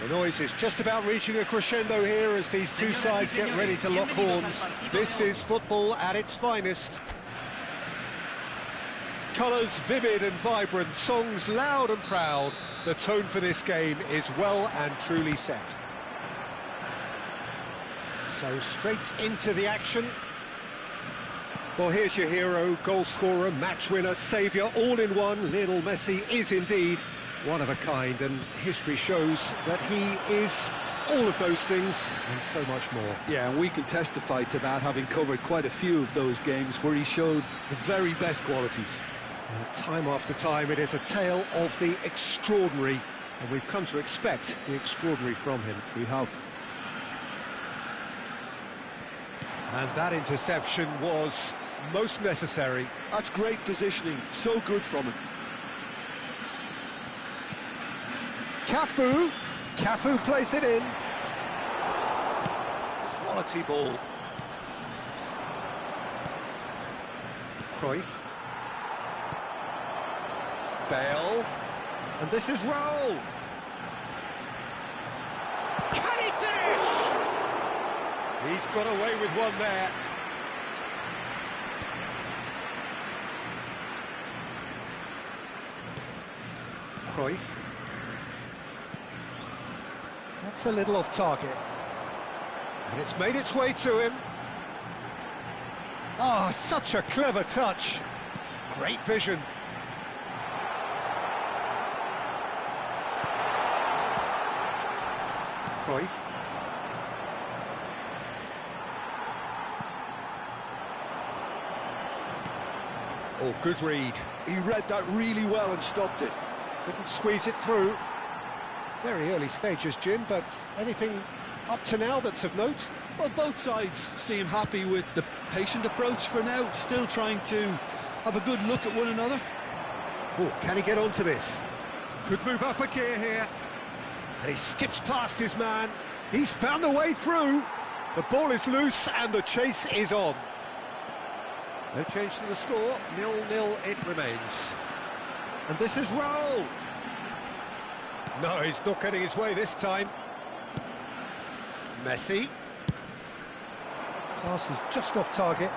The noise is just about reaching a crescendo here as these two sides get ready to lock horns. This is football at its finest. Colours vivid and vibrant, songs loud and proud. The tone for this game is well and truly set. So straight into the action. Well, here's your hero, goal scorer, match winner, saviour, all in one. Lionel Messi is indeed one of a kind, and history shows that he is all of those things and so much more. Yeah, and we can testify to that, having covered quite a few of those games where he showed the very best qualities. Time after time, it is a tale of the extraordinary, and we've come to expect the extraordinary from him. We have. And that interception was most necessary. That's great positioning, so good from him. Cafu plays it in. Quality ball. Cruyff. Bale. And this is Raul. Can he finish? He's got away with one there. Cruyff. That's a little off target. And it's made its way to him. Ah, such a clever touch. Great vision. Cruyff. Oh, good read. He read that really well and stopped it. Couldn't squeeze it through. Very early stages, Jim, but anything up to now that's of note? Well, both sides seem happy with the patient approach for now, still trying to have a good look at one another. Oh, can he get onto this? Could move up a gear here. And he skips past his man. He's found a way through. The ball is loose and the chase is on. No change to the score, 0-0 it remains. And this is Raul. No, he's not getting his way this time. Messi. Pass is just off target.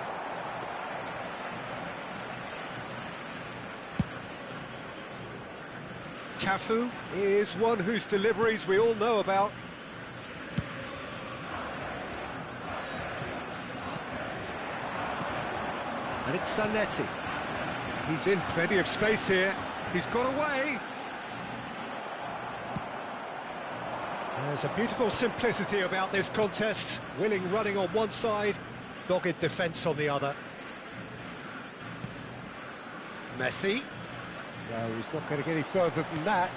Cafu is one whose deliveries we all know about. And it's Zanetti. He's in plenty of space here. He's got away. There's a beautiful simplicity about this contest. Willing running on one side, dogged defence on the other. Messi. No, he's not going to get any further than that.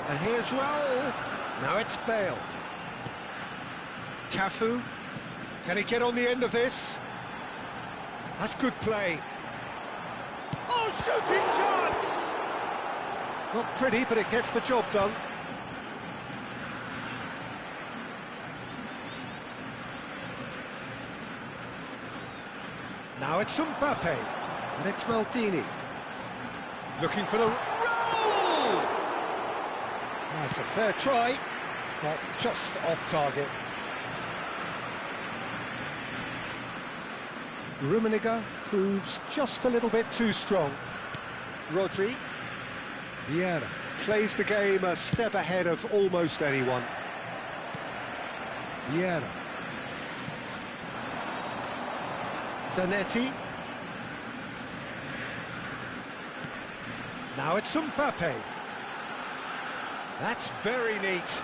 And here's Raul. Now it's Bale. Cafu. Can he get on the end of this? That's good play. Oh, shooting chance! Not pretty, but it gets the job done. Now it's Mappe, and it's Maldini. Looking for the roll! That's a fair try, but just off target. Rummenigge proves just a little bit too strong. Rodri. Vieira plays the game a step ahead of almost anyone. Vieira. Zanetti. Now it's Mappe. That's very neat.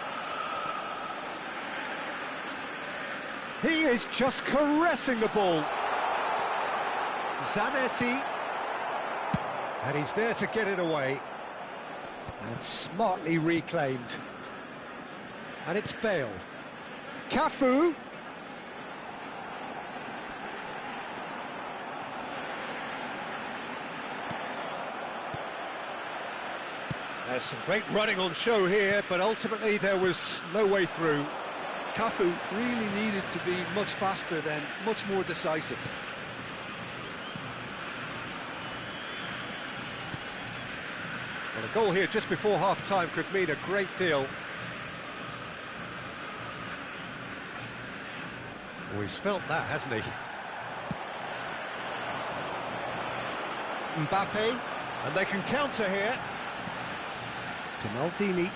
He is just caressing the ball. Zanetti. And he's there to get it away. And smartly reclaimed. And it's Bale. Cafu. There's some great running on show here, but ultimately there was no way through. Cafu really needed to be much faster then, much more decisive. Well, a goal here just before half-time could mean a great deal. Oh, he's felt that, hasn't he? Mappe, and they can counter here. To Maldini.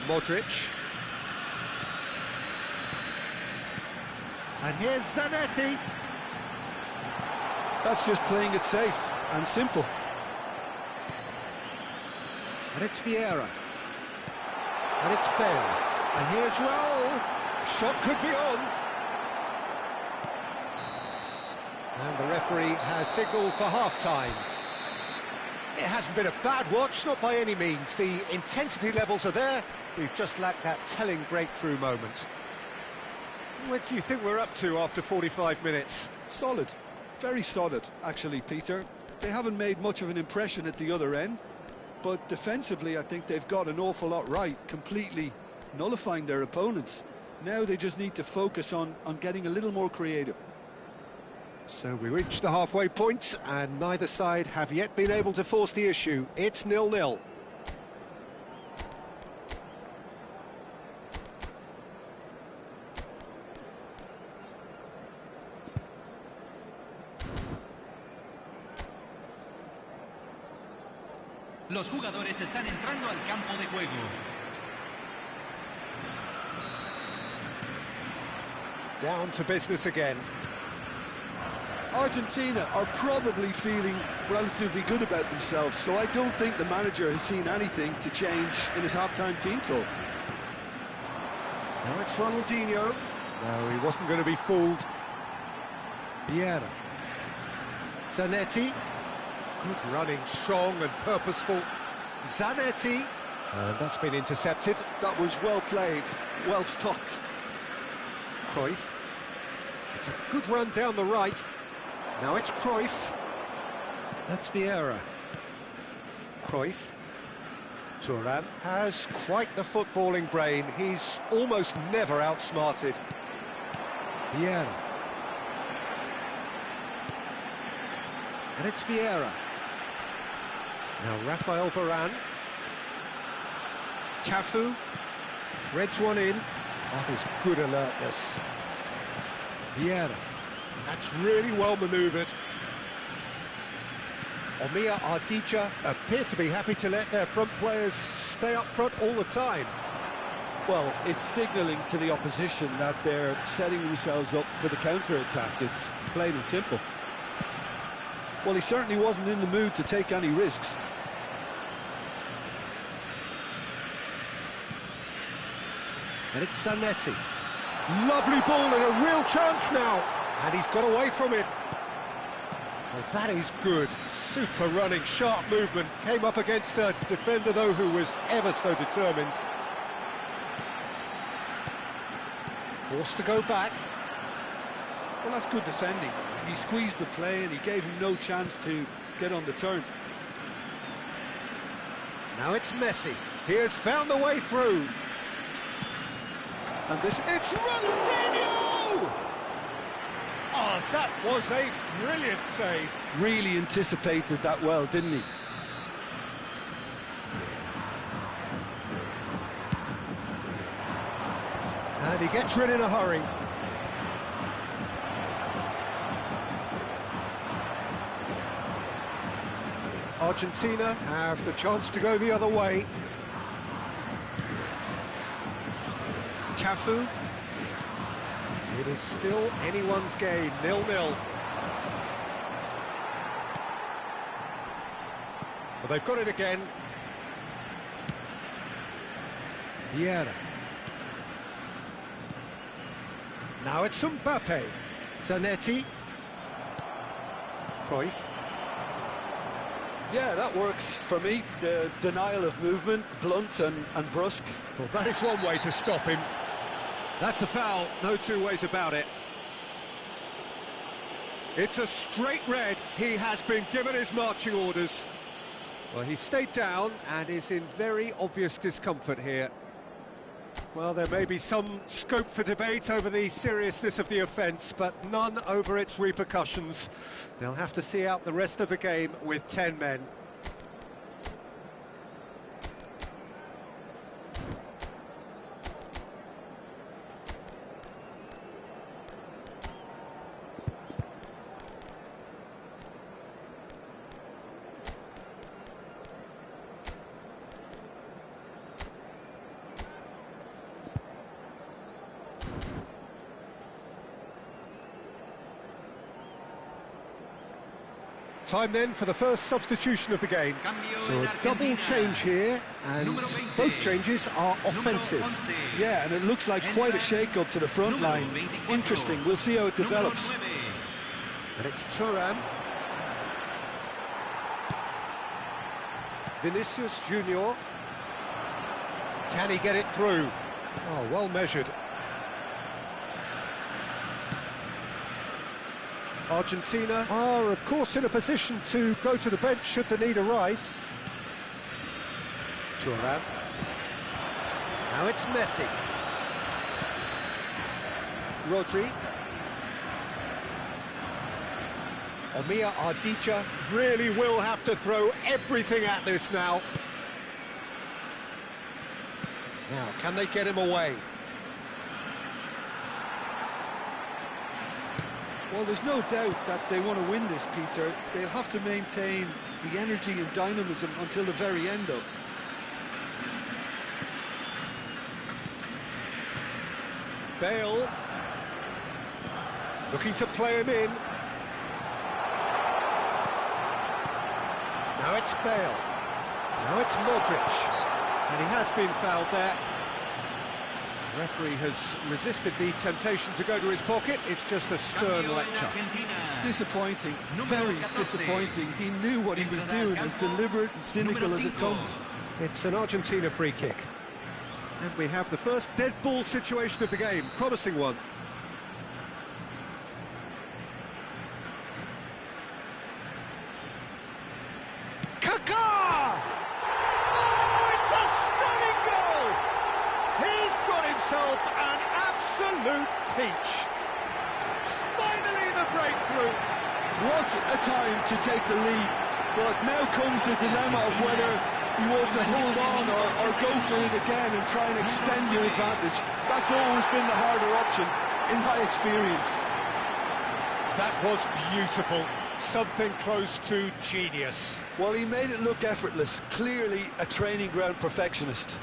Modric. And here's Zanetti. That's just playing it safe and simple. And it's Vieira. And it's Bale. And here's Raul. Shot could be on. And the referee has signalled for half-time. It hasn't been a bad watch, not by any means. The intensity levels are there. We've just lacked that telling breakthrough moment. What do you think we're up to after 45 minutes? Solid. Very solid, actually, Peter. They haven't made much of an impression at the other end, but defensively I think they've got an awful lot right, completely nullifying their opponents. Now they just need to focus on getting a little more creative. So we reached the halfway point, and neither side have yet been able to force the issue. It's 0-0. Los jugadores están entrando al campo de juego. Down to business again. Argentina are probably feeling relatively good about themselves, so I don't think the manager has seen anything to change in his half-time team talk. Now it's Ronaldinho. No, he wasn't going to be fooled. Vieira. Zanetti. Good running, strong and purposeful. Zanetti. And that's been intercepted. That was well played, well stopped. Cruyff. It's a good run down the right. Now it's Cruyff. That's Vieira. Cruyff. Thuram has quite the footballing brain. He's almost never outsmarted. Vieira. And it's Vieira. Now Rafael Varane. Cafu. Threads one in. Oh, there's good alertness. Vieira. That's really well manoeuvred. Omiya Ardija appear to be happy to let their front players stay up front all the time. Well, it's signalling to the opposition that they're setting themselves up for the counter-attack. It's plain and simple. Well, he certainly wasn't in the mood to take any risks. And it's Zanetti. Lovely ball and a real chance now. And he's got away from it. Well, that is good. Super running, sharp movement. Came up against a defender, though, who was ever so determined. Forced to go back. Well, that's good defending. He squeezed the play and he gave him no chance to get on the turn. Now it's Messi. He has found the way through. And it's Ronaldinho! Oh, that was a brilliant save. Really anticipated that well, didn't he? And he gets rid in a hurry. Argentina have the chance to go the other way. Cafu. It is still anyone's game, 0-0. Well, they've got it again. Vieira. Now it's Mappe. Zanetti. Cruyff. Yeah, that works for me. The denial of movement, blunt and brusque. Well, that is one way to stop him. That's a foul, no two ways about it. It's a straight red. He has been given his marching orders. Well, he stayed down and is in very obvious discomfort here. Well, there may be some scope for debate over the seriousness of the offence, but none over its repercussions. They'll have to see out the rest of the game with 10 men. Time then for the first substitution of the game. So a double change here, and both changes are offensive. Yeah, and it looks like quite a shake-up to the front line. Interesting, we'll see how it develops. And it's Thuram. Vinicius Junior. Can he get it through? Oh, well measured. Argentina are, of course, in a position to go to the bench should the need arise. Thuram. Now it's Messi. Rodri. Omir Ardija really will have to throw everything at this now. Now, can they get him away? Well, there's no doubt that they want to win this, Peter. They'll have to maintain the energy and dynamism until the very end, though. Bale. Looking to play him in. Now it's Bale. Now it's Modric. And he has been fouled there. The referee has resisted the temptation to go to his pocket. It's just a stern lecture. Disappointing, very disappointing. He knew what he was doing, as deliberate and cynical as it comes. It's an Argentina free kick. And we have the first dead ball situation of the game. Promising one. An absolute peach. Finally the breakthrough. What a time to take the lead, but now comes the dilemma of whether you want to hold on or go for it again and try and extend your advantage. That's always been the harder option, in my experience. That was beautiful. Something close to genius. Well, he made it look effortless. Clearly a training ground perfectionist.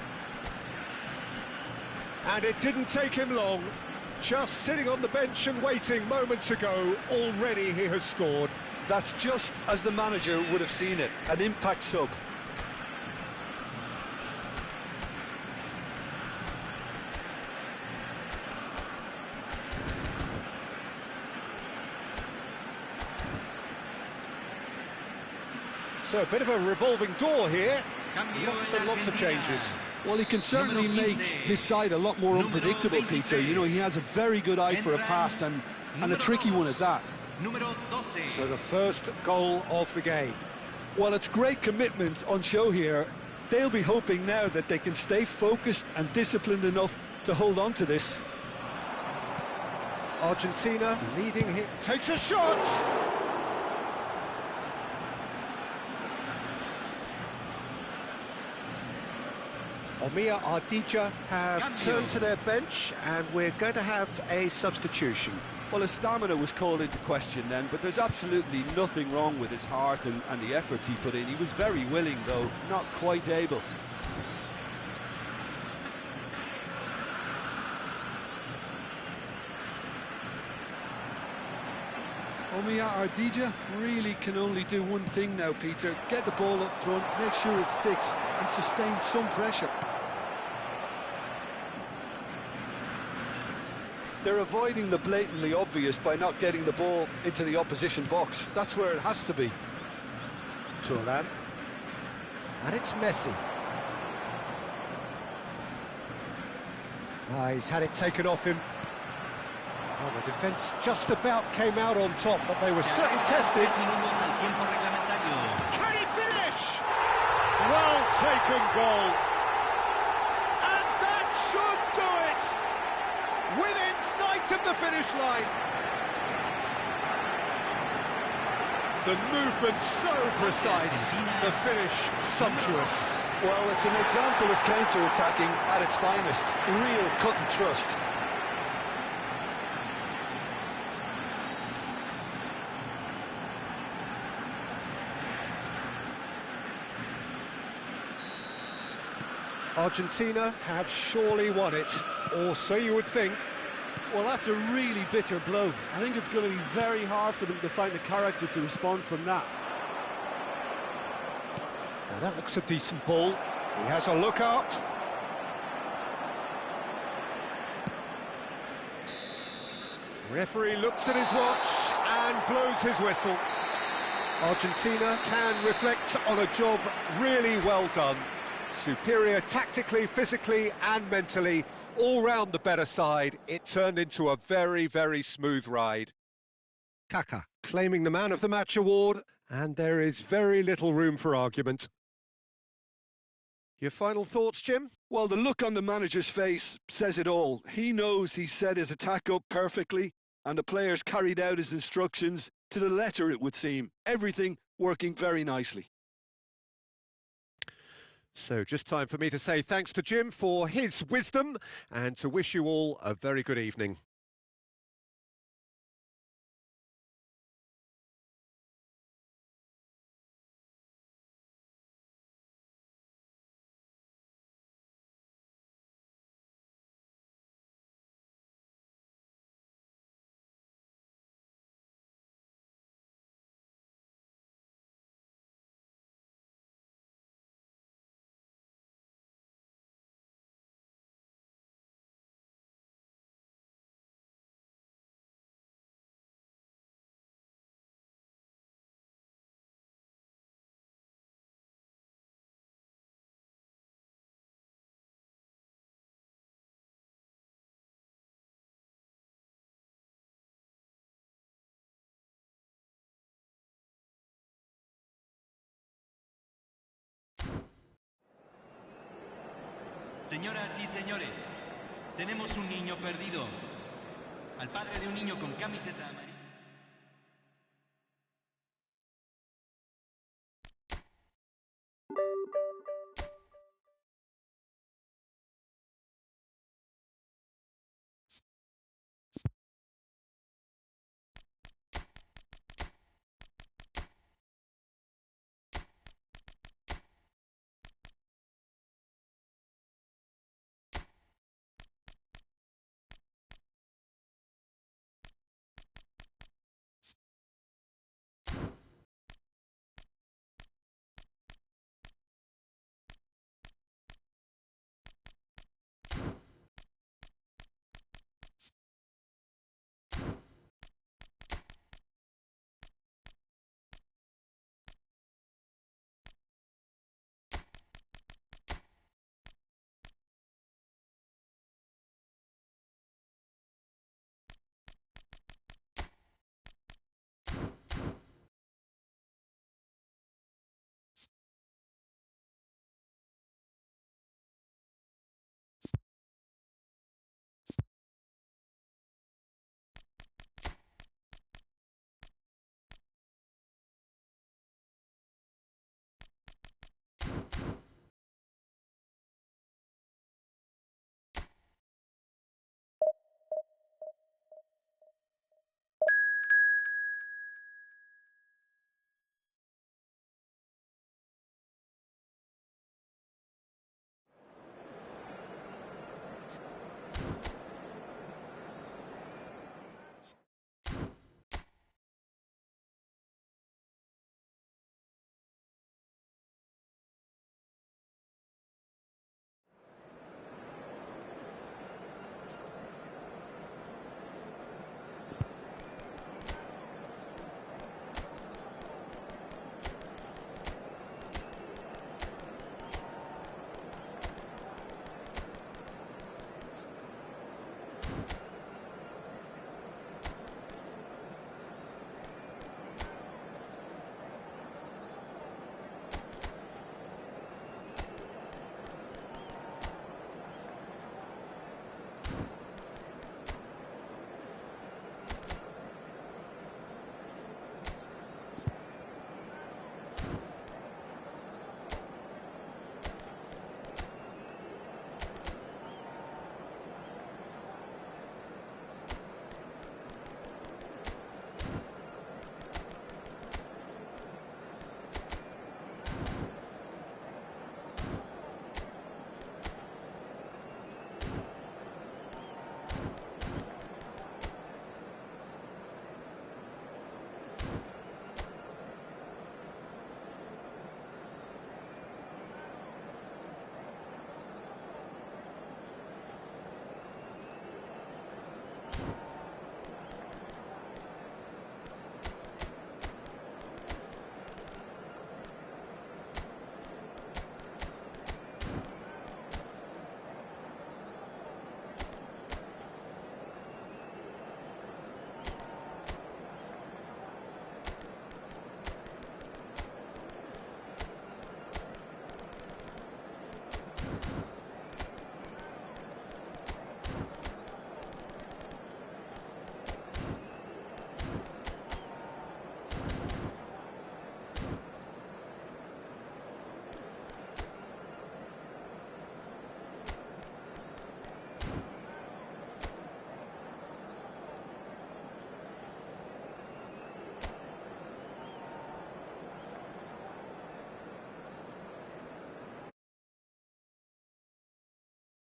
And it didn't take him long. Just sitting on the bench and waiting moments ago, already he has scored. That's just as the manager would have seen it, an impact sub. So a bit of a revolving door here. Lots and lots of changes. Well, he can certainly make his side a lot more unpredictable, Peter. You know, he has a very good eye for a pass and a tricky one at that. So the first goal of the game. Well, it's great commitment on show here. They'll be hoping now that they can stay focused and disciplined enough to hold on to this. Argentina leading him. Takes a shot! Omir Ardija have turned to their bench, and we're going to have a substitution. Well, his stamina was called into question then, but there's absolutely nothing wrong with his heart and the efforts he put in. He was very willing, though, not quite able. Omir Ardija really can only do one thing now, Peter. Get the ball up front, make sure it sticks, and sustain some pressure. They're avoiding the blatantly obvious by not getting the ball into the opposition box. That's where it has to be. Thuram. And it's Messi. He's had it taken off him. Well, the defence just about came out on top, but they were certainly tested. Can he finish? Well taken goal. And that should do within sight of the finish line. The movement so precise, the finish sumptuous. Well, it's an example of counter-attacking at its finest. Real cut and thrust. Argentina have surely won it, or so you would think. Well, that's a really bitter blow. I think it's going to be very hard for them to find the character to respond from that. Now that looks a decent ball. He has a look up. Referee looks at his watch and blows his whistle. Argentina can reflect on a job really well done. Superior tactically, physically and mentally, all round the better side. It turned into a very, very smooth ride. Kaká claiming the Man of the Match award, and there is very little room for argument. Your final thoughts, Jim? Well, the look on the manager's face says it all. He knows he set his attack up perfectly, and the players carried out his instructions to the letter, it would seem. Everything working very nicely. So just time for me to say thanks to Jim for his wisdom and to wish you all a very good evening. Señoras y señores, tenemos un niño perdido. Al padre de un niño con camiseta amarilla.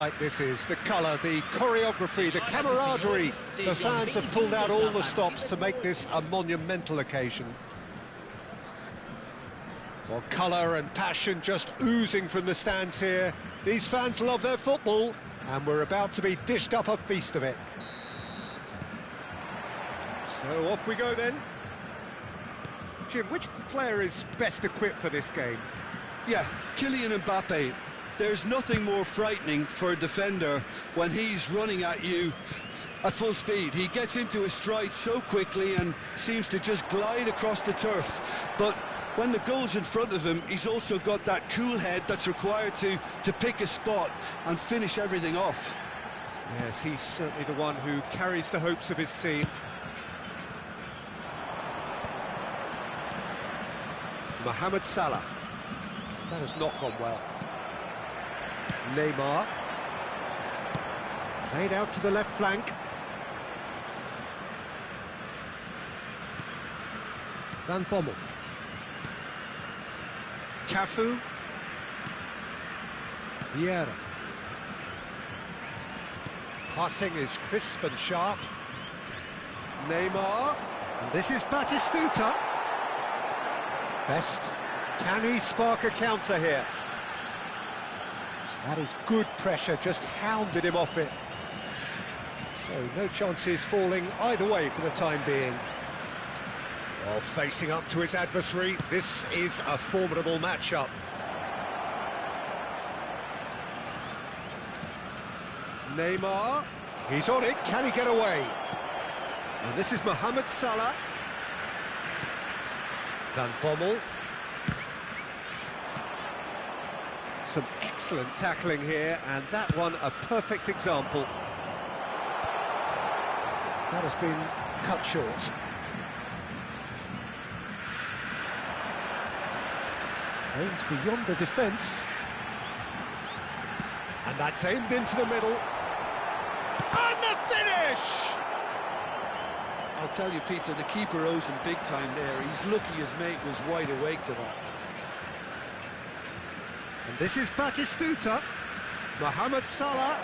Like this is the colour, the choreography, the camaraderie. The fans have pulled out all the stops to make this a monumental occasion. Well, colour and passion just oozing from the stands here. These fans love their football, and we're about to be dished up a feast of it. So off we go then. Jim, which player is best equipped for this game? Yeah, Kylian Mbappe. There's nothing more frightening for a defender when he's running at you at full speed. He gets into his stride so quickly and seems to just glide across the turf. But when the goal's in front of him, he's also got that cool head that's required to pick a spot and finish everything off. Yes, he's certainly the one who carries the hopes of his team. Mohamed Salah. That has not gone well. Neymar. Played out to the left flank. Van Bommel. Cafu. Vieira. Passing is crisp and sharp. Neymar. And this is Batistuta. Best. Can he spark a counter here? That is good pressure, just hounded him off it. So no chances falling either way for the time being. Well, facing up to his adversary, this is a formidable matchup. Neymar, he's on it, can he get away? And this is Mohamed Salah. Van Bommel. Some excellent tackling here, and that one a perfect example. That has been cut short. Aimed beyond the defence. And that's aimed into the middle. And the finish! I'll tell you, Peter, the keeper owes him big time there. He's lucky his mate was wide awake to that. And this is Batistuta. Mohamed Salah.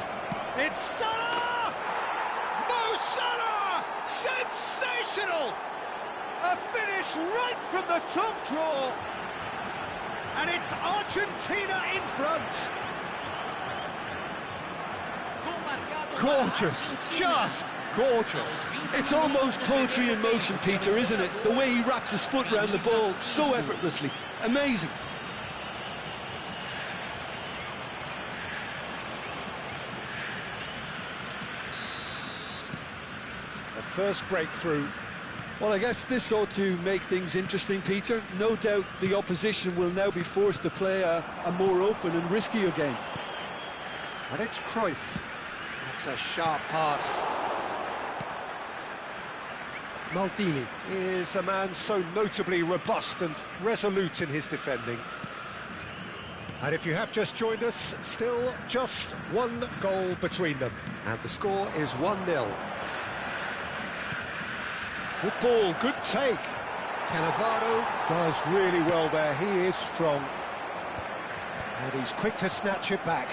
It's Salah! Mo Salah! Sensational! A finish right from the top draw. And it's Argentina in front. Gorgeous, just gorgeous. It's almost poetry in motion, Peter, isn't it? The way he wraps his foot round the ball so effortlessly. Amazing. The first breakthrough. Well, I guess this ought to make things interesting, Peter. No doubt the opposition will now be forced to play a more open and riskier game. And it's Cruyff. That's a sharp pass. Maldini is a man so notably robust and resolute in his defending. And if you have just joined us, still just one goal between them. And the score is 1-0. Good ball, good take. Cannavaro does really well there, he is strong. And he's quick to snatch it back.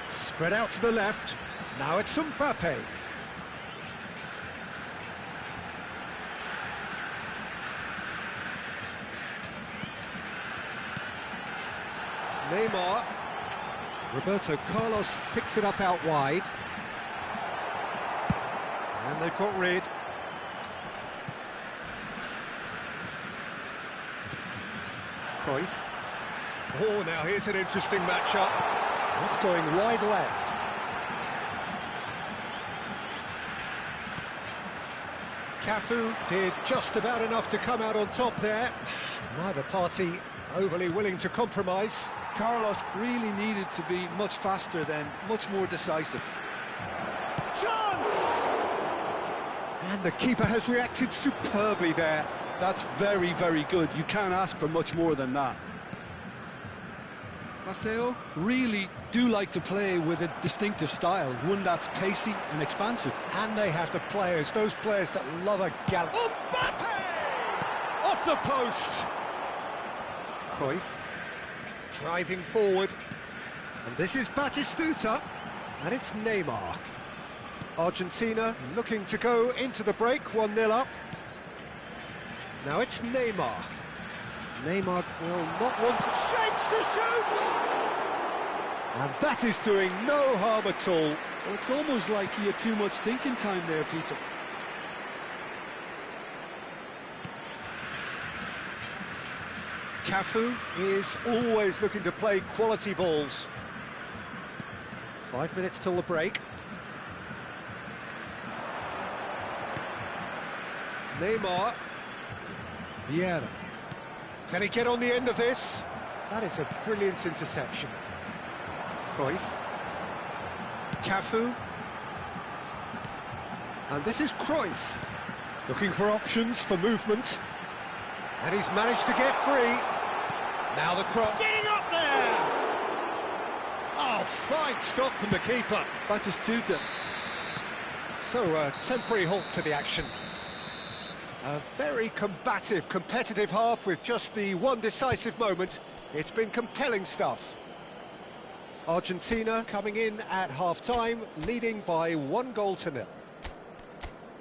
Spread out to the left, now it's Mbappe. Neymar. Roberto Carlos picks it up out wide. And they've got rid. Cruyff. Oh, now here's an interesting matchup. It's going wide left. Cafu did just about enough to come out on top there. Neither party overly willing to compromise. Carlos really needed to be much faster then, much more decisive. Chance! And the keeper has reacted superbly there. That's very, very good. You can't ask for much more than that. Maceo really do like to play with a distinctive style, one that's pacey and expansive. And they have the players, those players that love a gallop. Mbappe! Off the post! Cruyff driving forward. And this is Batistuta, and it's Neymar. Argentina looking to go into the break, 1-0 up. Now it's Neymar. Neymar will not want to... Shapes to shoot! And that is doing no harm at all. Well, it's almost like he had too much thinking time there, Peter. Cafu is always looking to play quality balls. 5 minutes till the break. Neymar. Vieira. Can he get on the end of this? That is a brilliant interception. Cruyff. Cafu. And this is Cruyff. Looking for options for movement. And he's managed to get free. Now the cross. Getting up there! Oh, fine stop from the keeper. Batistuta. So, a temporary halt to the action. A very combative, competitive half with just the one decisive moment. It's been compelling stuff. Argentina coming in at half-time, leading by 1-0.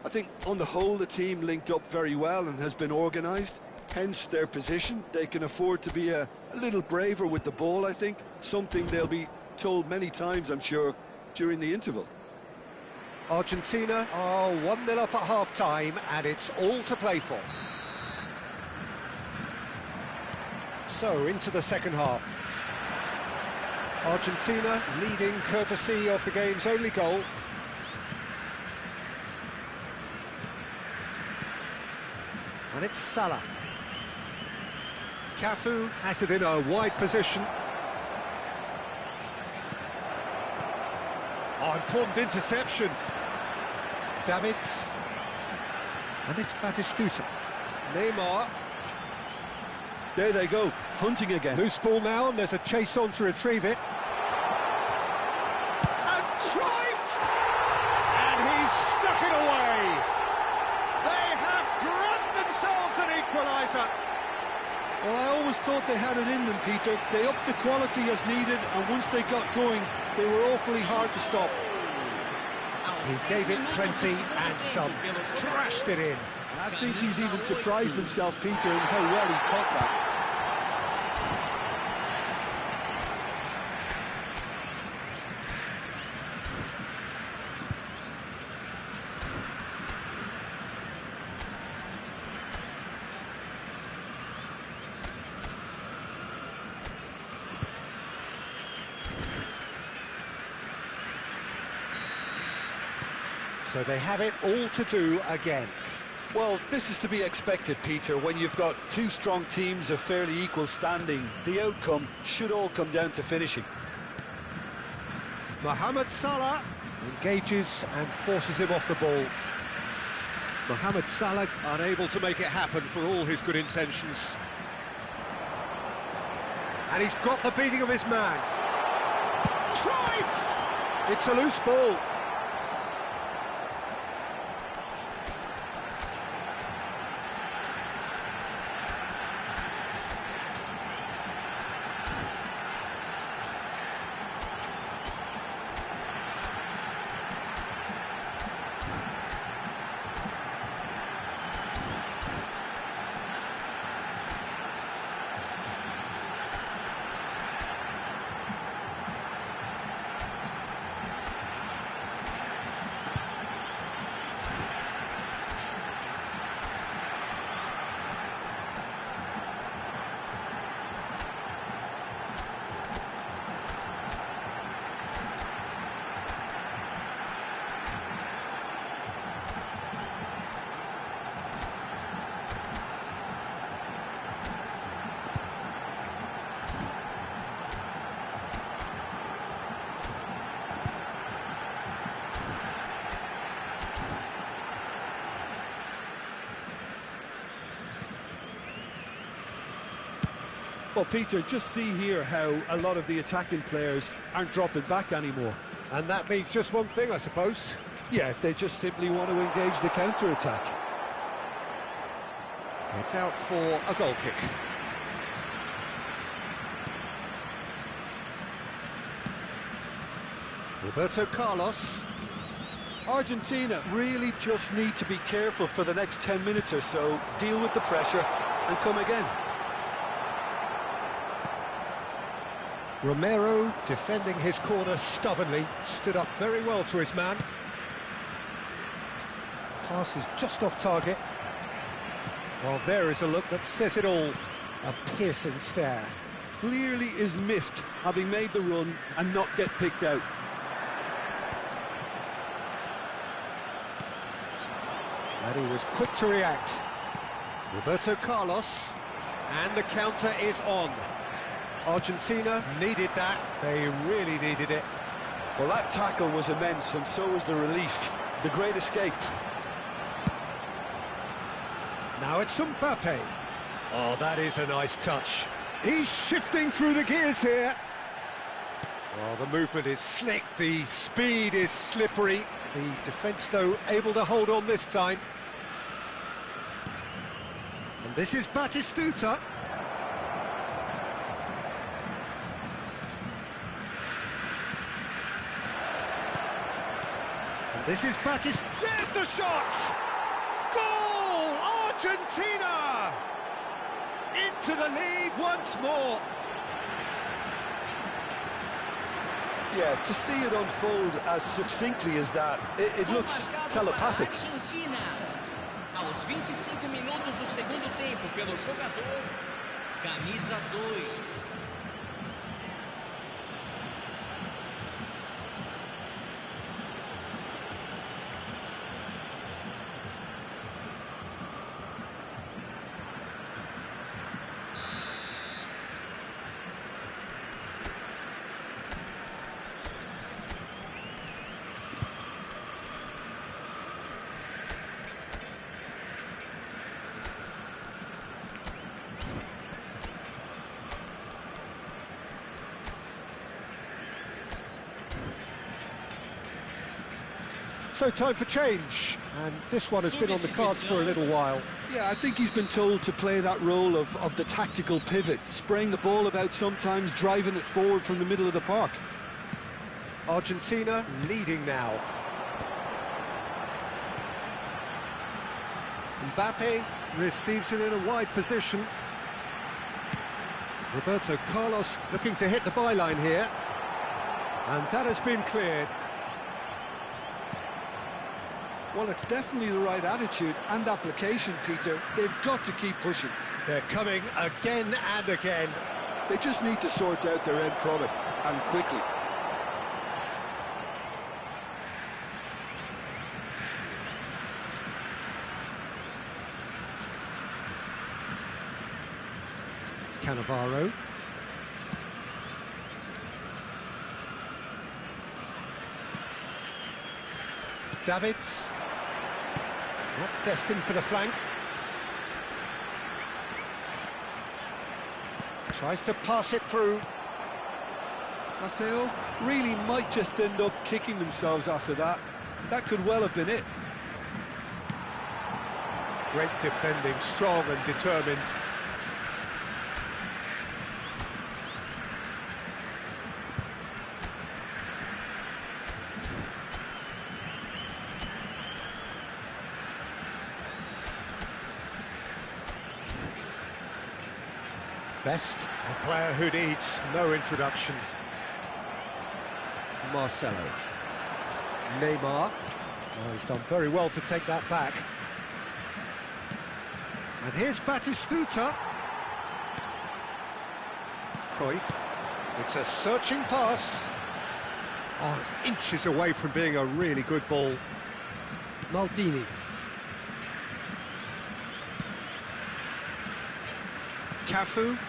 I think, on the whole, the team linked up very well and has been organised. Hence their position. They can afford to be a little braver with the ball, I think. Something they'll be told many times, I'm sure, during the interval. Argentina are 1-0 up at half-time, and it's all to play for. So, into the second half. Argentina leading courtesy of the game's only goal. And it's Salah. Cafu has it in a wide position. Oh, important interception. Davids. And it's Batistuta. Neymar. There they go, hunting again. Loose ball now, and there's a chase on to retrieve it. And Cruyff! And he's stuck it away. They have grabbed themselves an equaliser. Well, I always thought they had it in them, Peter. They upped the quality as needed, and once they got going, they were awfully hard to stop. He gave it plenty and some, crashed it in. I think he's even surprised himself, Peter, in how well he caught that. So they have it all to do again. Well, this is to be expected, Peter. When you've got two strong teams of fairly equal standing, the outcome should all come down to finishing. Mohamed Salah engages and forces him off the ball. Mohamed Salah unable to make it happen for all his good intentions. And he's got the beating of his man. Cruyff! It's a loose ball. Well, Peter, just see here how a lot of the attacking players aren't dropping back anymore. And that means just one thing, I suppose. Yeah, they just simply want to engage the counter-attack. It's out for a goal kick. Roberto Carlos. Argentina really just need to be careful for the next 10 minutes or so, deal with the pressure and come again. Romero defending his corner stubbornly, stood up very well to his man. Pass is just off target. Well, there is a look that says it all. A piercing stare. Clearly is miffed, having made the run and not get picked out. And he was quick to react. Roberto Carlos. And the counter is on. Argentina needed that. They really needed it. Well, that tackle was immense, and so was the relief. The great escape. Now it's Mappe. Oh, that is a nice touch. He's shifting through the gears here. Well, the movement is slick, the speed is slippery. The defence, though, able to hold on this time. And this is Batistuta. And this is There's the shot! Goal! Argentina! Into the lead once more. Yeah, to see it unfold as succinctly as that, it looks telepathic. Argentina. Aos 25 minutos do segundo tempo, pelo jogador, camisa 2. So time for change, and this one has been on the cards for a little while. Yeah, I think he's been told to play that role of the tactical pivot, spraying the ball about sometimes, driving it forward from the middle of the park. Argentina leading now. Mappe receives it in a wide position. Roberto Carlos looking to hit the byline here. And that has been cleared. Well, it's definitely the right attitude and application, Peter. They've got to keep pushing. They're coming again and again. They just need to sort out their end product, and quickly. Cannavaro. Davids. That's destined for the flank. Tries to pass it through. Maceo really might just end up kicking themselves after that. That could well have been it. Great defending, strong and determined. Best, a player who needs no introduction. Marcelo. Neymar. Oh, he's done very well to take that back. And here's Batistuta. Cruyff. It's a searching pass. Oh, it's inches away from being a really good ball. Maldini. Cafu.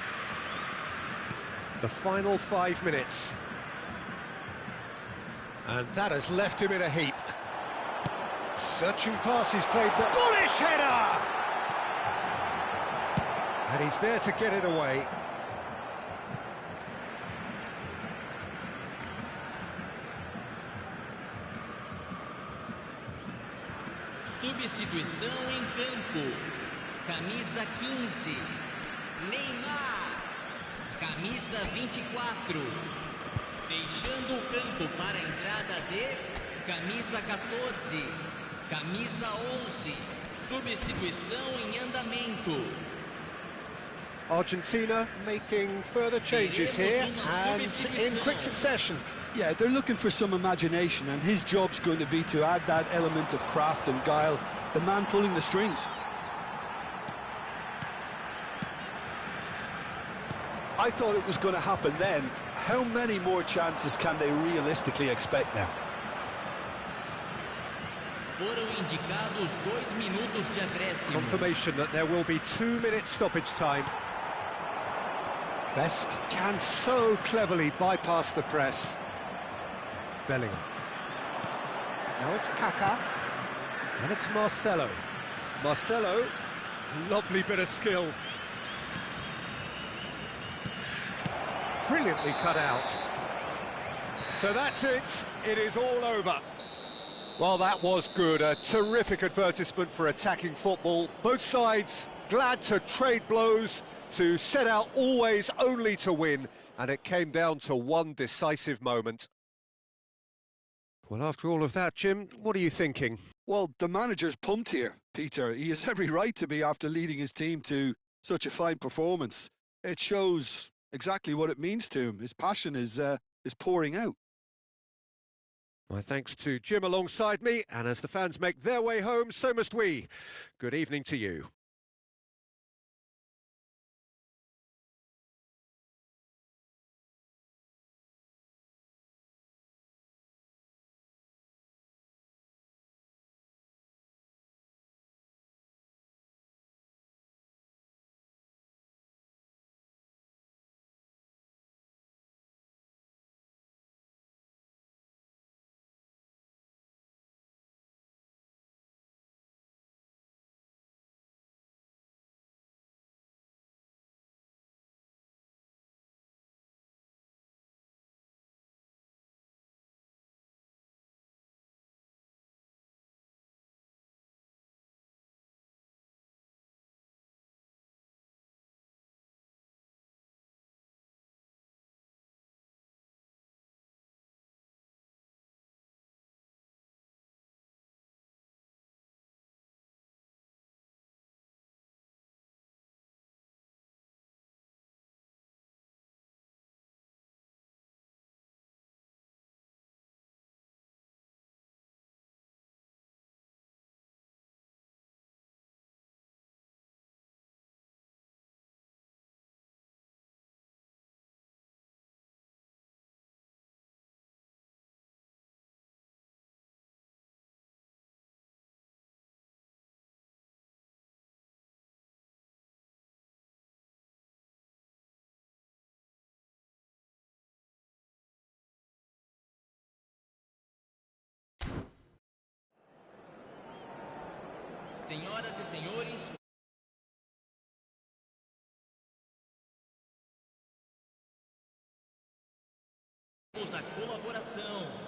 The final 5 minutes. And that has left him in a heap. Searching pass, he's played the bullish header! And he's there to get it away. Substituição em campo. Camisa 15. Neymar. Camisa 24. Deixando o campo para a entrada de camisa 14, camisa 11, substituição em andamento. Argentina making further changes here and in quick succession. Yeah, they're looking for some imagination, and his job's going to be to add that element of craft and guile, the man pulling the strings. I thought it was going to happen then. How many more chances can they realistically expect now? Foram indicados 2 minutos de acréscimo. Confirmation that there will be 2 minutes stoppage time. Best can so cleverly bypass the press. Bellingham. Now it's Kaká. And it's Marcelo. Marcelo, lovely bit of skill. Brilliantly cut out. So that's it. It is all over. Well, that was good. A terrific advertisement for attacking football. Both sides glad to trade blows, to set out always only to win. And it came down to one decisive moment. Well, after all of that, Jim, what are you thinking? Well, the manager's pumped here, Peter. He has every right to be after leading his team to such a fine performance. It shows exactly what it means to him. His passion is pouring out. My thanks to Jim alongside me, and as the fans make their way home, so must we. Good evening to you. Senhoras e senhores, a colaboração.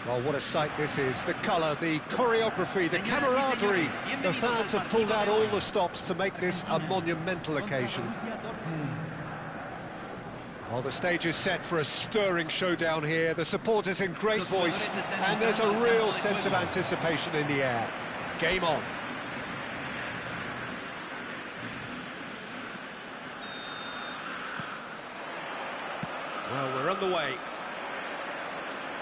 Well, what a sight this is. The colour, the choreography, the camaraderie. The fans have pulled out all the stops to make this a monumental occasion. Well, the stage is set for a stirring showdown here. The supporters in great voice, and there's a real sense of anticipation in the air. Game on. Well, we're underway.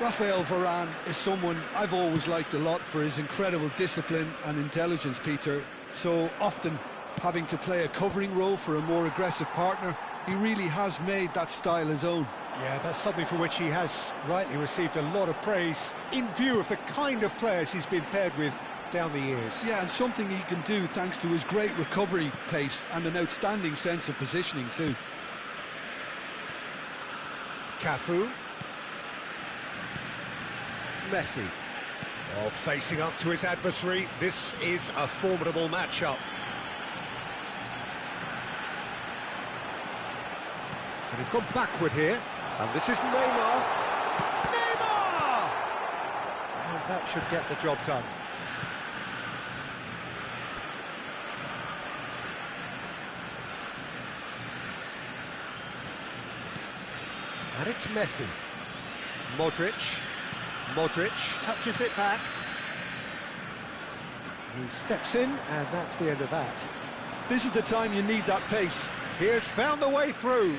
Raphael Varane is someone I've always liked a lot for his incredible discipline and intelligence, Peter. So often having to play a covering role for a more aggressive partner, he really has made that style his own. Yeah, that's something for which he has rightly received a lot of praise in view of the kind of players he's been paired with down the years. Yeah, and something he can do thanks to his great recovery pace and an outstanding sense of positioning too. Cafu. Messi. Well, facing up to his adversary, this is a formidable matchup. And he's gone backward here, and this is Neymar. Neymar! And that should get the job done. And it's Messi. Modric. Modric touches it back. He steps in, and that's the end of that. This is the time you need that pace. He has found the way through.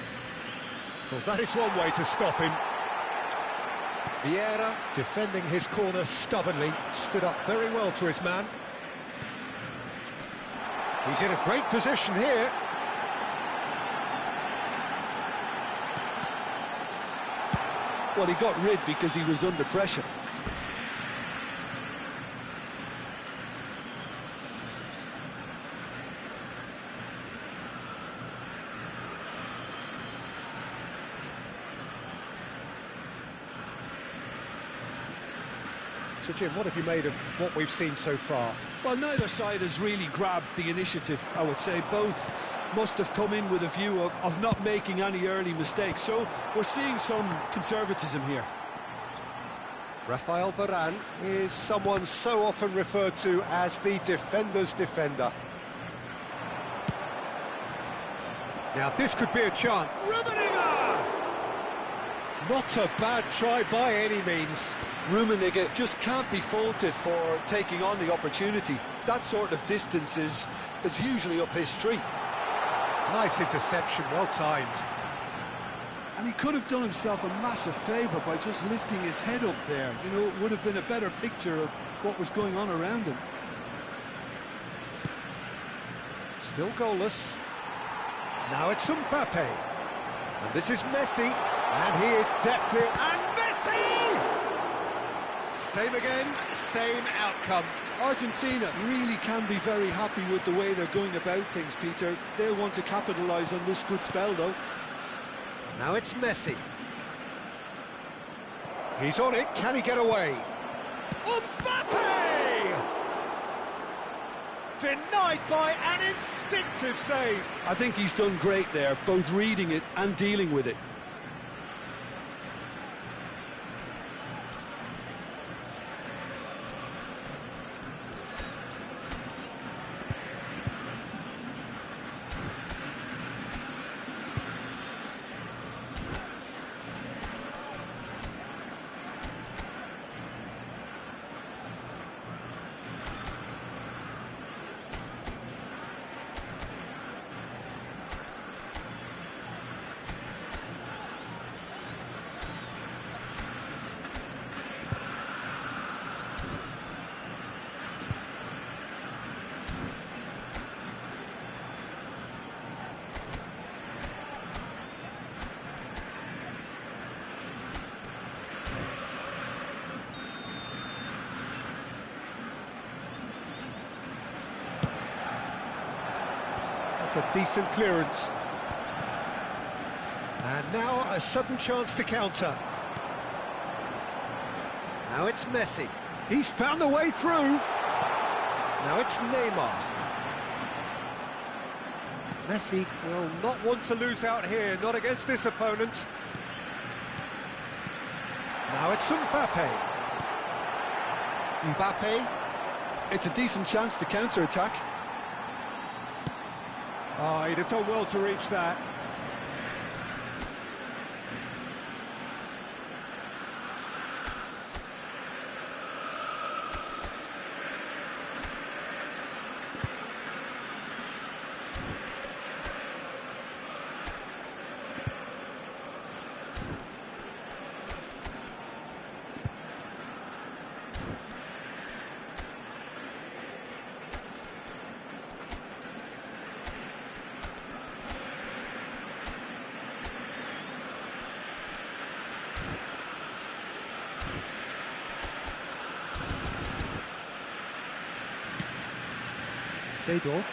Well, that is one way to stop him. Vieira, defending his corner stubbornly, stood up very well to his man. He's in a great position here. Well, he got rid because he was under pressure. So, Jim, what have you made of what we've seen so far? Well, neither side has really grabbed the initiative, I would say. Both must have come in with a view of not making any early mistakes. So we're seeing some conservatism here. Raphael Varane is someone so often referred to as the defender's defender. Now, this could be a chance. Rummenigge! Not a bad try by any means. Rummenigge just can't be faulted for taking on the opportunity. That sort of distance is usually up his street. Nice interception, well timed. And he could have done himself a massive favour by just lifting his head up there. You know, it would have been a better picture of what was going on around him. Still goalless. Now it's Mappe. And this is Messi. And he is deftly... And Messi! Same again, same outcome. Argentina really can be very happy with the way they're going about things, Peter. They'll want to capitalise on this good spell, though. Now it's Messi. He's on it, can he get away? Mappe! Denied by an instinctive save. I think he's done great there, both reading it and dealing with it. That's a decent clearance. And Now a sudden chance to counter. Now it's Messi. He's found the way through. Now it's Neymar. Messi will not want to lose out here, not against this opponent. Now it's Mappe. Mbappe. It's a decent chance to counter-attack. Oh, he'd have done well to reach that. Seedorf.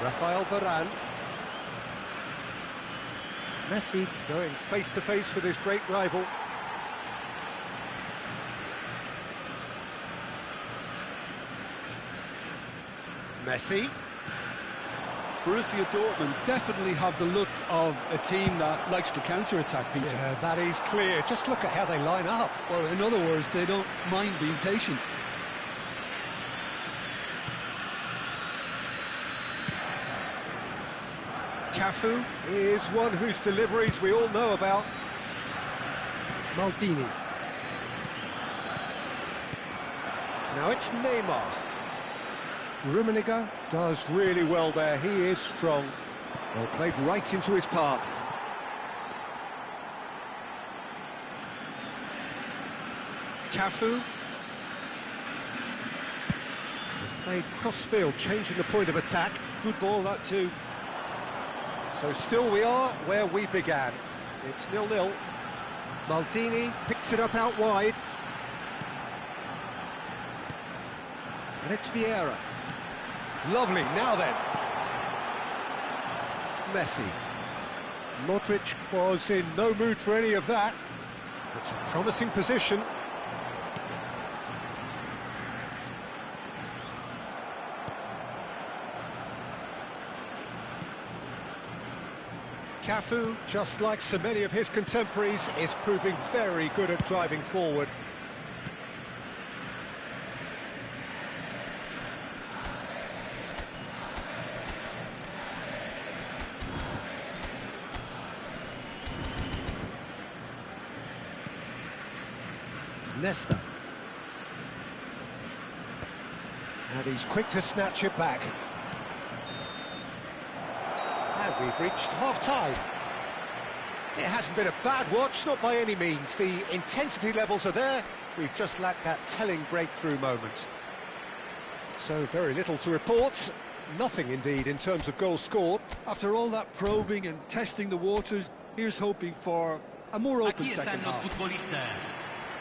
Rafael Varane. Messi going face-to-face with his great rival. Messi. Borussia Dortmund definitely have the look of a team that likes to counter-attack, Peter. Yeah, that is clear. Just look at how they line up. Well, in other words, they don't mind being patient. Cafu is one whose deliveries we all know about. Maldini. Now it's Neymar. Rummenigge does really well there. He is strong. Well, played right into his path. Cafu. Played cross-field, changing the point of attack. Good ball, that too. So still we are where we began. It's 0-0. Maldini picks it up out wide. And it's Vieira. Lovely, now then. Messi. Modric was in no mood for any of that. It's a promising position. Cafu, just like so many of his contemporaries, is proving very good at driving forward. Nesta. And he's quick to snatch it back. And we've reached half-time. It hasn't been a bad watch, not by any means. The intensity levels are there. We've just lacked that telling breakthrough moment. So very little to report. Nothing, indeed, in terms of goals scored. After all that probing and testing the waters, here's hoping for a more open Aqui second estão os half. futbolistas.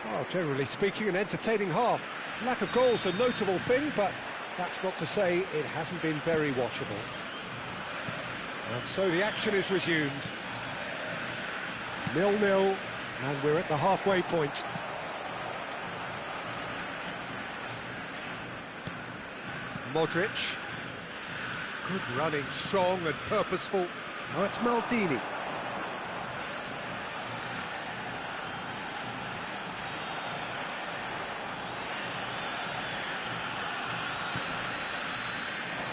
Well, generally speaking, an entertaining half. Lack of goals a notable thing, but that's not to say it hasn't been very watchable. And so the action is resumed. 0-0, and we're at the halfway point. Modric. Good running, strong and purposeful. Now it's Maldini.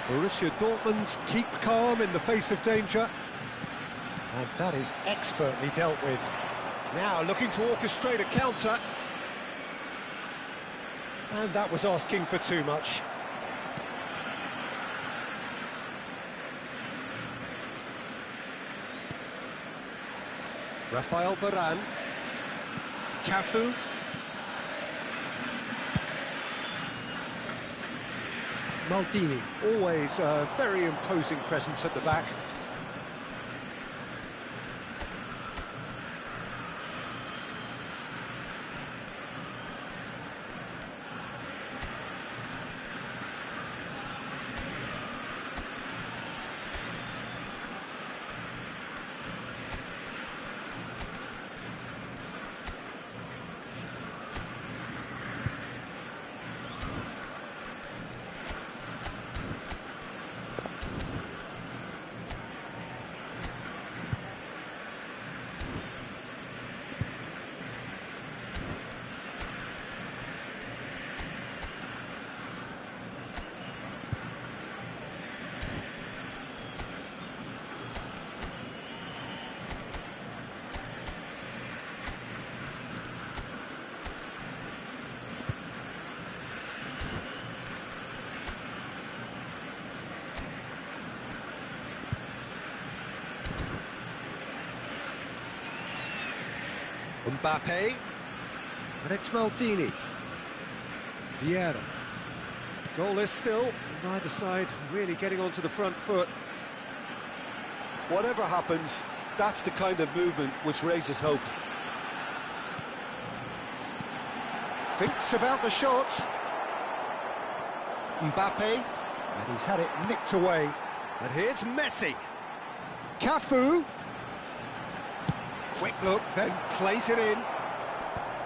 Borussia Dortmund keep calm in the face of danger. And that is expertly dealt with. Now looking to orchestrate a counter. And that was asking for too much. Rafael Varane. Cafu. Maldini, always a very imposing presence at the back. Mappe. And it's Maldini. Vieira. Goalless still, neither side really getting onto the front foot. Whatever happens, that's the kind of movement which raises hope. Thinks about the shot. Mappe, and he's had it nicked away. And here's Messi. Cafu. Quick look, then plays it in.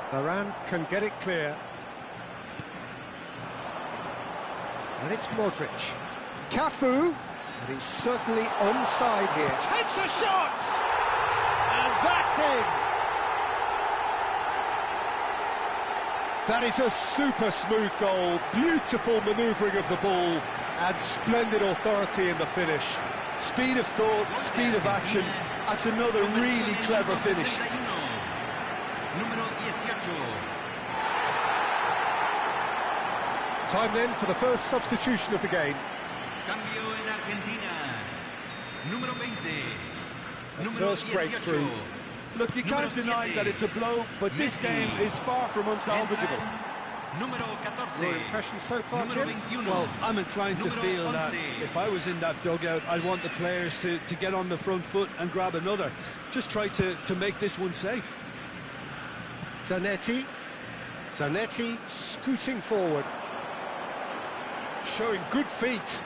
Varane can get it clear. And it's Modric. Cafu. And he's certainly onside here. Takes a shot! And that's in! That is a super smooth goal. Beautiful manoeuvring of the ball. And splendid authority in the finish. Speed of thought, speed of action. That's another really clever finish. Time then for the first substitution of the game. Cambio en Argentina. Número 20. The Número first 18. breakthrough. Look, you can't deny that it's a blow, but this game is far from unsalvageable. Número 14. Your impression so far, Número Jim? 21. Well, I'm inclined to Número feel that 11. if I was in that dugout, I'd want the players to get on the front foot and grab another. Just try to make this one safe. Zanetti. Zanetti scooting forward. Showing good feet.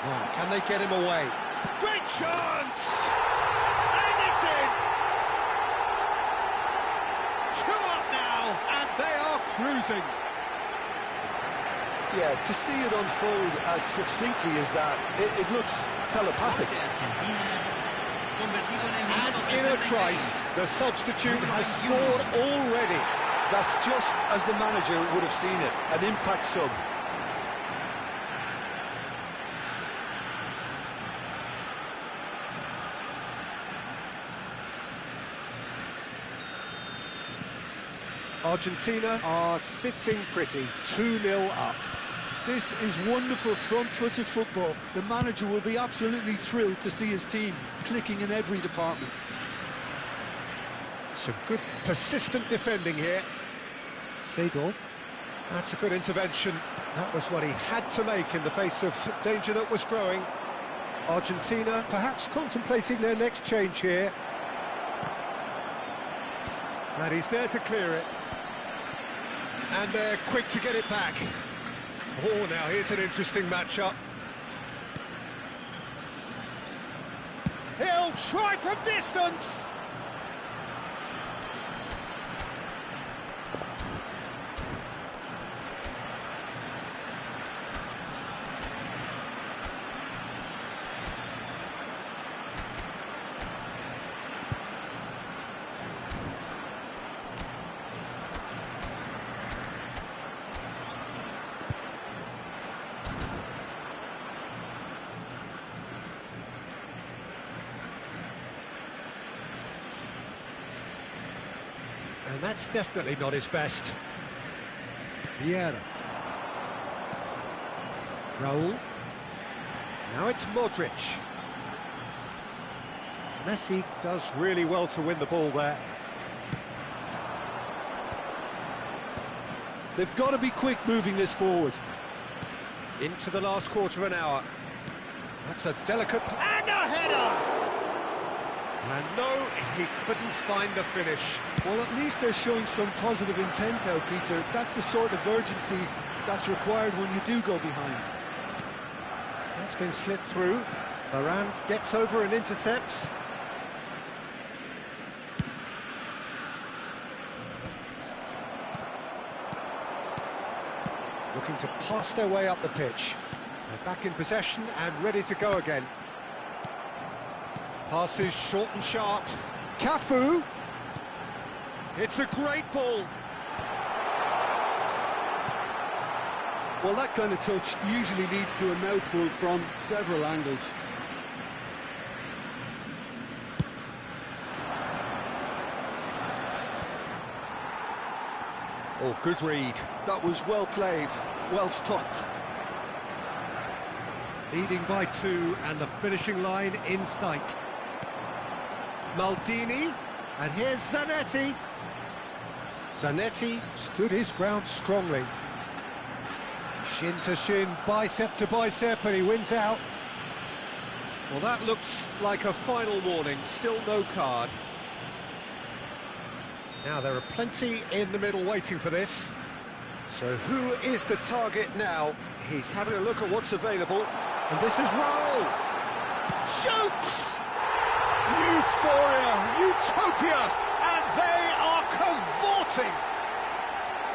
Now, can they get him away? Great chance! And it's in! 2 up now, and they are cruising. Yeah, to see it unfold as succinctly as that, it looks telepathic. And in a trice, the substitute has scored already. That's just as the manager would have seen it, an impact sub. Argentina are sitting pretty, 2-0 up. This is wonderful front-footed football. The manager will be absolutely thrilled to see his team clicking in every department. Some good persistent defending here. Seedorf. That's a good intervention. That was what he had to make in the face of danger that was growing. Argentina perhaps contemplating their next change here. And he's there to clear it. And they're quick to get it back. Oh, now here's an interesting matchup. He'll try from distance. And that's definitely not his best. Vieira. Raul. Now it's Modric. Messi does really well to win the ball there. They've got to be quick moving this forward. Into the last quarter of an hour. That's a delicate... And a header! And no, he couldn't find the finish. Well, at least they're showing some positive intent now, Peter. That's the sort of urgency that's required when you do go behind. That's been slipped through. Varane gets over and intercepts. Looking to pass their way up the pitch. They're back in possession and ready to go again. Passes short and sharp. Cafu. It's a great ball. Well, that kind of touch usually leads to a mouthful from several angles. Oh, good read. That was well played, well stopped. Leading by 2 and the finishing line in sight. Maldini. And here's Zanetti. Zanetti stood his ground strongly. Shin to shin, bicep to bicep, and he wins out. Well, that looks like a final warning, still no card. Now, there are plenty in the middle waiting for this. So who is the target now? He's having a look at what's available. And this is Raul. Shoots! Euphoria, utopia, and they are cavorting.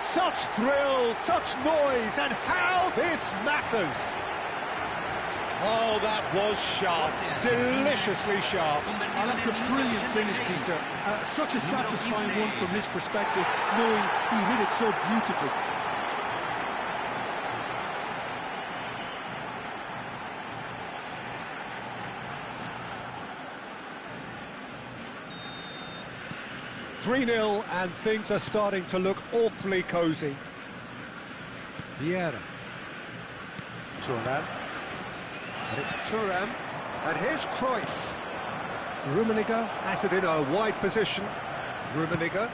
Such thrill, such noise, and how this matters. Oh, that was sharp, deliciously sharp. Oh, that's a brilliant finish, Peter. Such a satisfying one from his perspective, knowing he hit it so beautifully. "3-0, and things are starting to look awfully cosy. Vieira. Thuram. And it's Thuram. And here's Cruyff. Rummenigge has it in a wide position. Rummenigge.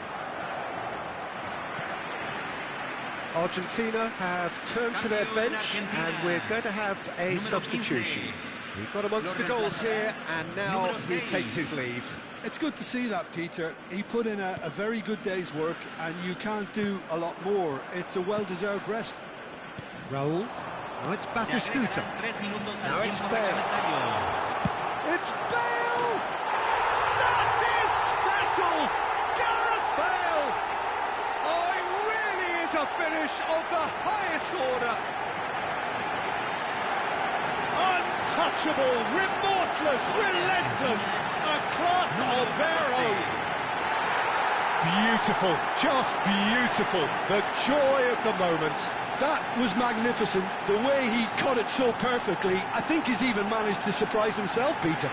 Argentina have turned to their bench, and we're going to have a substitution. He got amongst the goals here, and now he takes his leave. It's good to see that, Peter. He put in a very good day's work, and you can't do a lot more. It's a well-deserved rest. Raul. Now it's Batistuta. Now it's Bale. It's Bale! That is special! Gareth Bale! Oh, it really is a finish of the highest order. Untouchable, remorseless, relentless, a class of their own. Beautiful, just beautiful, the joy of the moment. That was magnificent. The way he cut it so perfectly, I think he's even managed to surprise himself, Peter.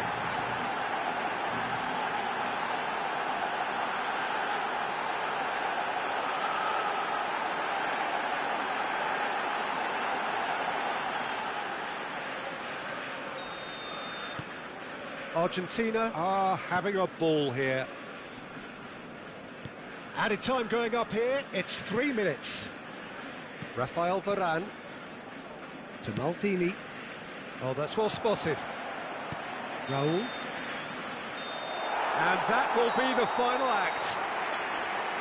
Argentina are having a ball here. Added time going up here, it's 3 minutes. Rafael Varane to Maldini. Oh, that's well spotted. Raul. And that will be the final act.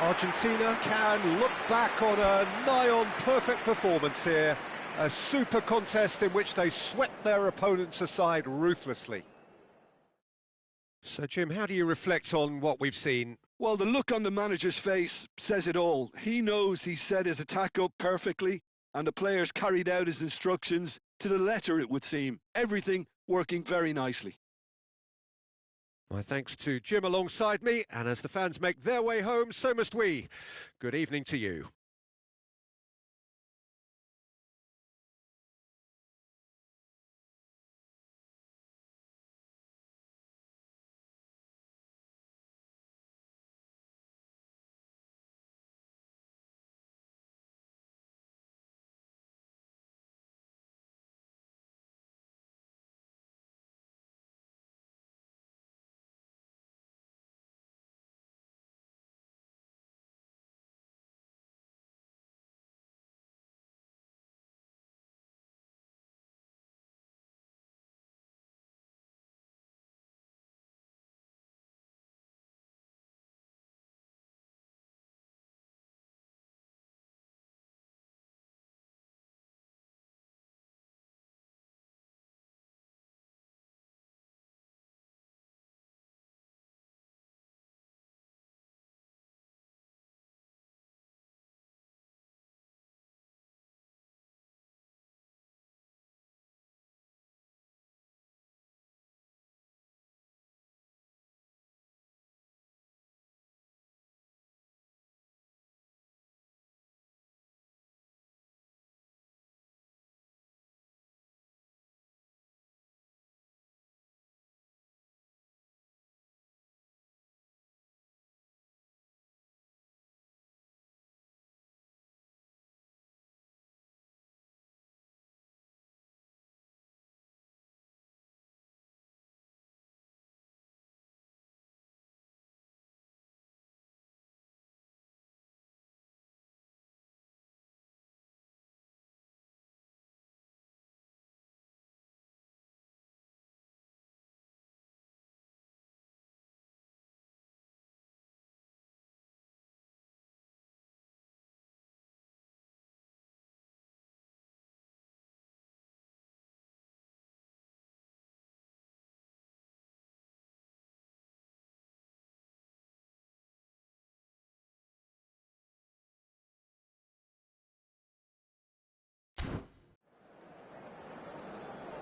Argentina can look back on a nigh-on perfect performance here. A super contest in which they swept their opponents aside ruthlessly. So, Jim, how do you reflect on what we've seen? Well, the look on the manager's face says it all. He knows he set his attack up perfectly, and the players carried out his instructions to the letter, it would seem. Everything working very nicely. My thanks to Jim alongside me, and as the fans make their way home, so must we. Good evening to you.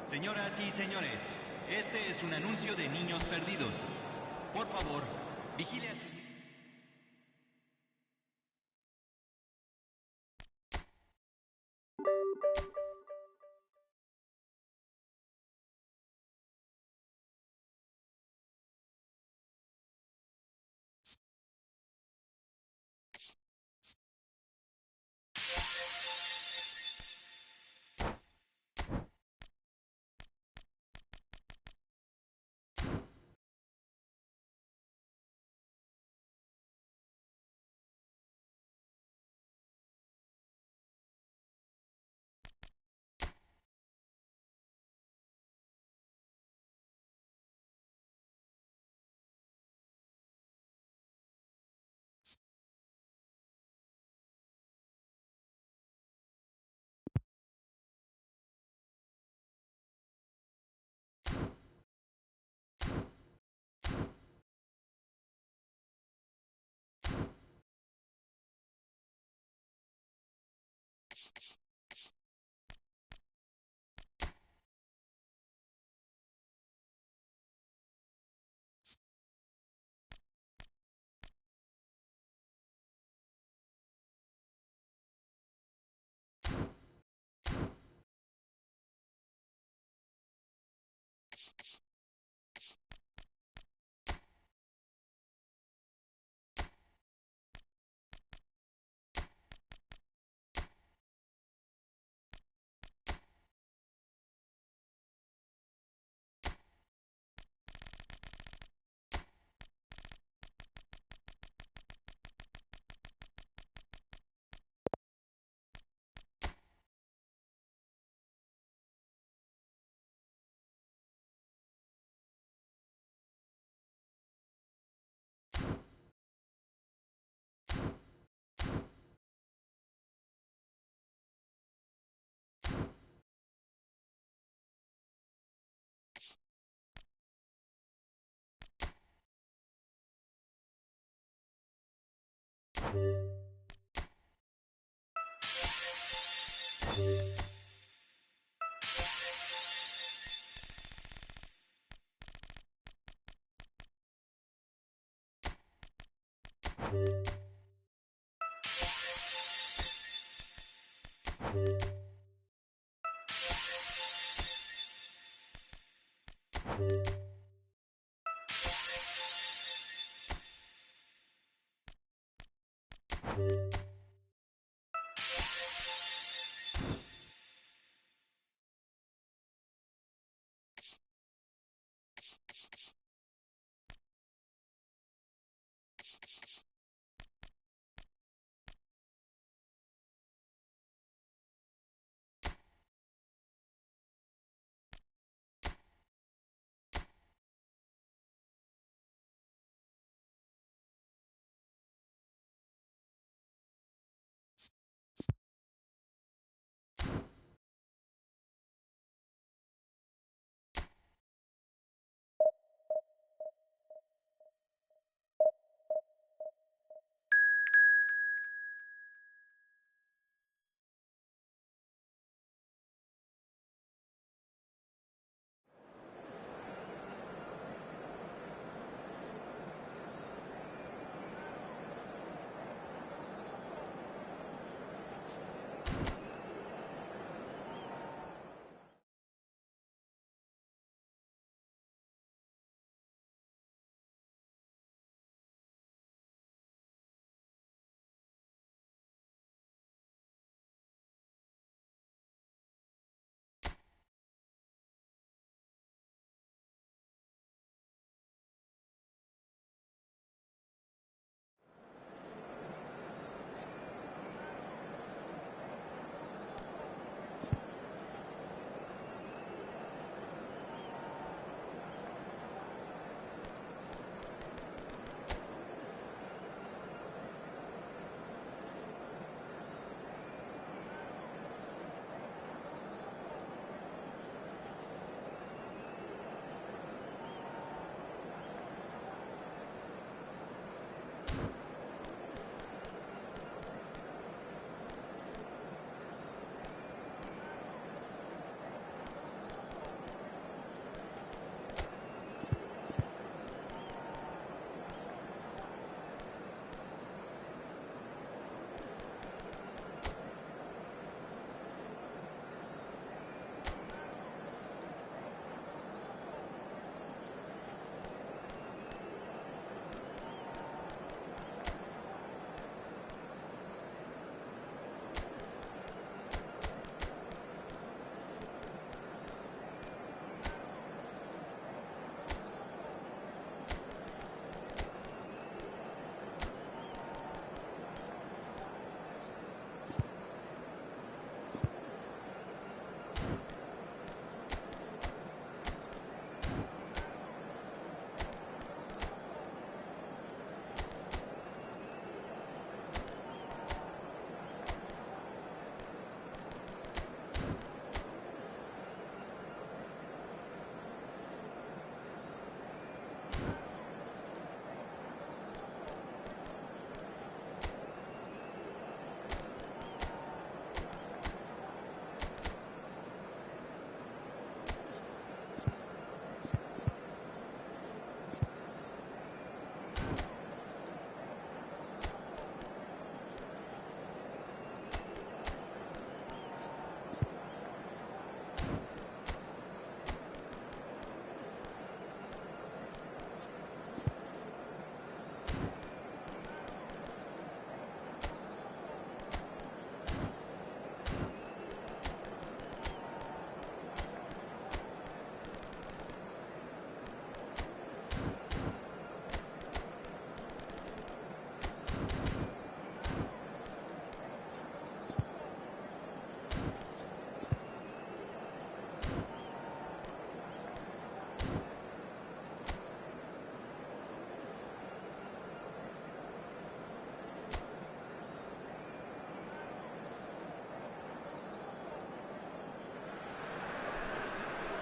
Señoras y señores, este es un anuncio de niños perdidos. Por favor, vigile a sus...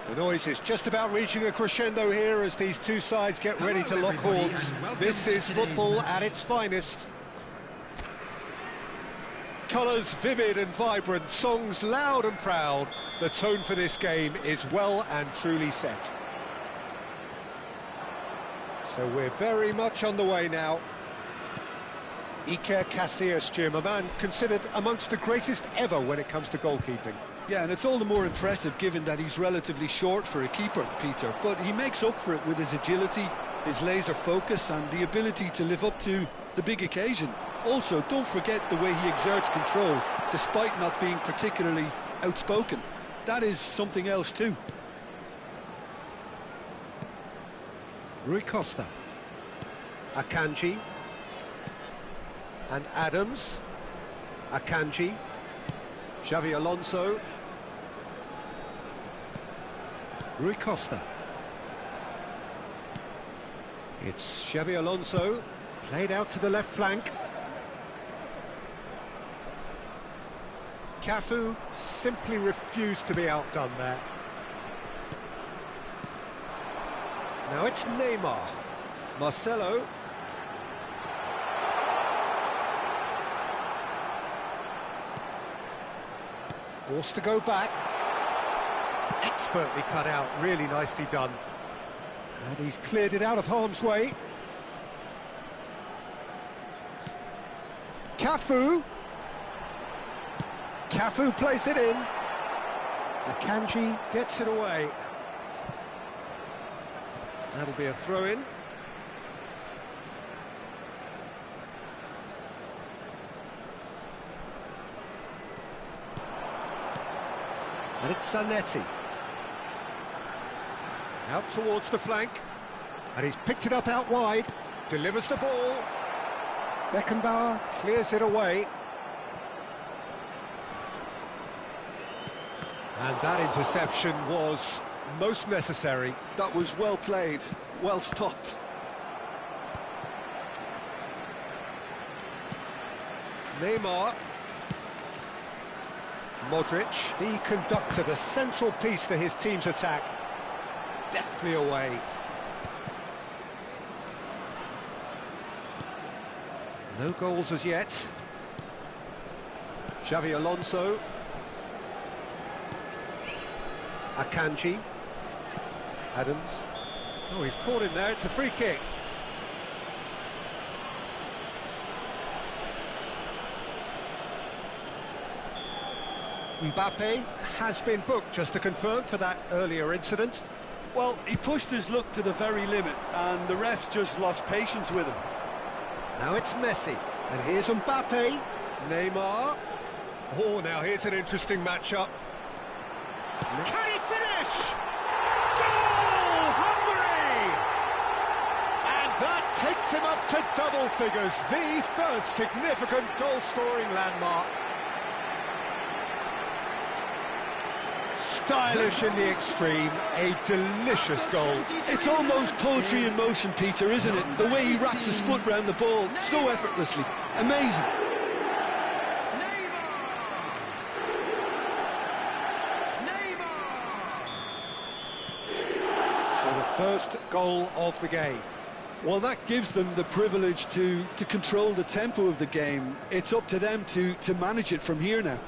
The noise is just about reaching a crescendo here as these two sides get ready to lock horns. This is football at its finest. Colours vivid and vibrant, songs loud and proud. The tone for this game is well and truly set. So we're very much on the way now. Iker Casillas, Jim, a man considered amongst the greatest ever when it comes to goalkeeping. Yeah, and it's all the more impressive given that he's relatively short for a keeper, Peter. But he makes up for it with his agility, his laser focus and the ability to live up to the big occasion. Also, don't forget the way he exerts control, despite not being particularly outspoken. That is something else too. Rui Costa. Akanji. And Adams. Akanji. Xavi Alonso. Rui Costa. It's Xavi Alonso, played out to the left flank. Cafu simply refused to be outdone there. Now it's Neymar. Marcelo. Forced to go back. Expertly cut out, really nicely done. And he's cleared it out of harm's way. Cafu. Cafu plays it in. Akanji gets it away. That'll be a throw-in. And it's Zanetti. Out towards the flank. And he's picked it up out wide. Delivers the ball. Beckenbauer clears it away. And that interception was most necessary. That was well played, well stopped. Neymar. Modric, he conducted a central piece to his team's attack. Deftly away. No goals as yet. Xavi Alonso. Akanji. Adams. Oh, he's caught him there, it's a free kick. Mappe has been booked, just to confirm, for that earlier incident. Well, he pushed his luck to the very limit, and the refs just lost patience with him. Now it's Messi, and here's Mbappe, Neymar. Oh, now here's an interesting matchup. Can he finish? Goal! Hungary! And that takes him up to double figures, the first significant goal-scoring landmark. Stylish in the extreme, a delicious goal. It's almost poetry in motion, Peter, isn't it? The way he wraps his foot round the ball so effortlessly. Amazing. So the first goal of the game. Well, that gives them the privilege to control the tempo of the game. It's up to them to manage it from here now.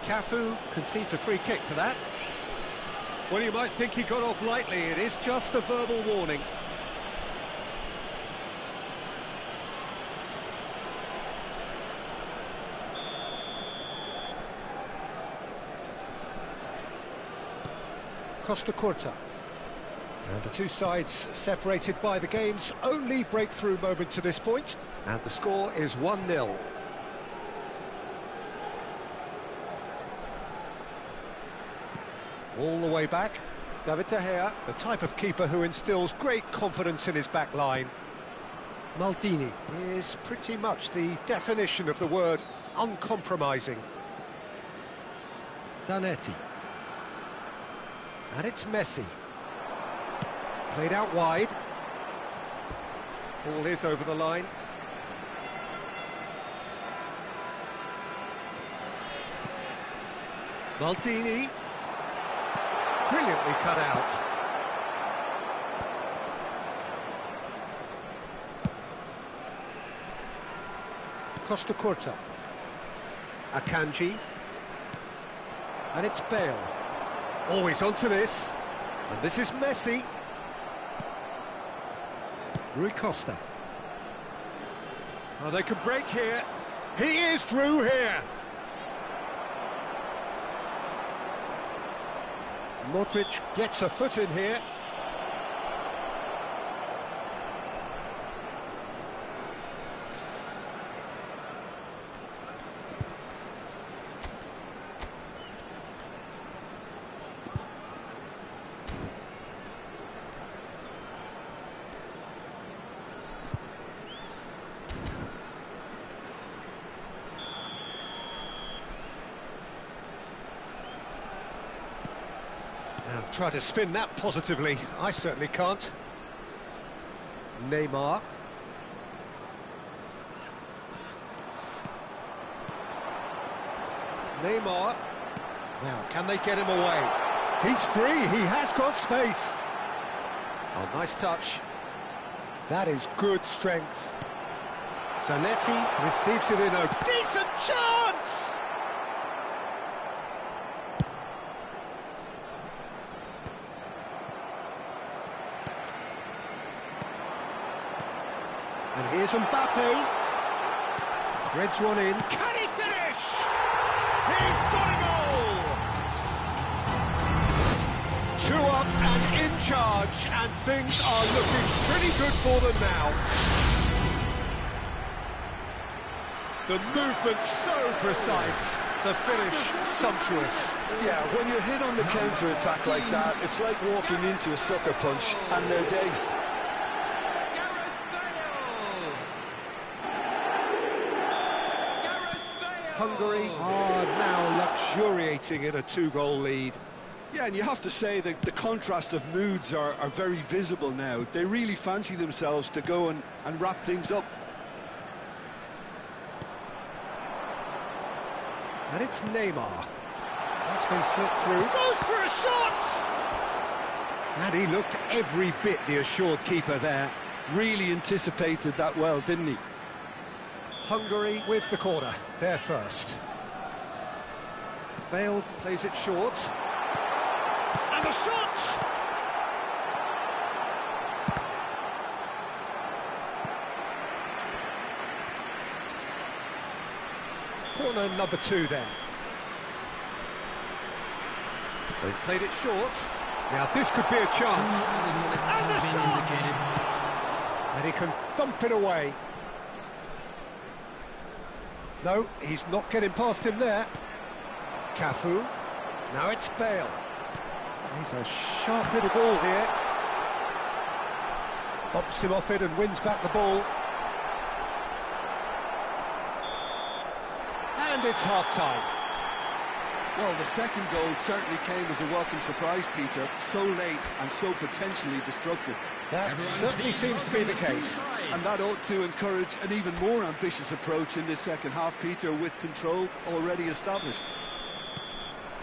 Cafu concedes a free kick for that. Well, you might think he got off lightly. It is just a verbal warning. Costa Curta. And the two sides separated by the game's only breakthrough moment to this point. And the score is 1-0. All the way back, David De Gea, the type of keeper who instills great confidence in his back line. Maldini is pretty much the definition of the word uncompromising. Zanetti. And it's Messi. Played out wide. Ball is over the line. Maldini. brilliantly cut out. Costa Curta. Akanji. And it's Bale. Always onto this. And this is Messi. Rui Costa. Oh, they could break here. He is through here. Modric gets a foot in here. Now try to spin that positively. I certainly can't. Neymar. Neymar. Now, can they get him away? He's free, he has got space. Oh, nice touch. That is good strength. Zanetti receives it in a decent chance! And here's Mappe. Threads one in. Can he finish? He's got a goal! 2 up and in charge, and things are looking pretty good for them now. The movement so precise, the finish sumptuous. Yeah, when you're hit on the counter-attack like that, it's like walking into a sucker punch, and they're dazed. Hungary are now luxuriating in a 2-goal lead. Yeah, and you have to say that the contrast of moods are very visible now. They really fancy themselves to go and wrap things up. And it's Neymar. That's been slipped through. Goes for a shot! And he looked every bit the assured keeper there. Really anticipated that well, didn't he? Hungary with the corner, they're first. Bale plays it short. And the shot! Corner number 2 then. They've played it short. Now this could be a chance. And the shot! And he can thump it away. No, he's not getting past him there. Cafu. Now it's Bale. He's a sharp little ball here. Bumps him off it and wins back the ball. And it's half-time. Well, the second goal certainly came as a welcome surprise, Peter. So late and so potentially destructive. That certainly seems to be the case. And that ought to encourage an even more ambitious approach in this second half, Peter, with control already established.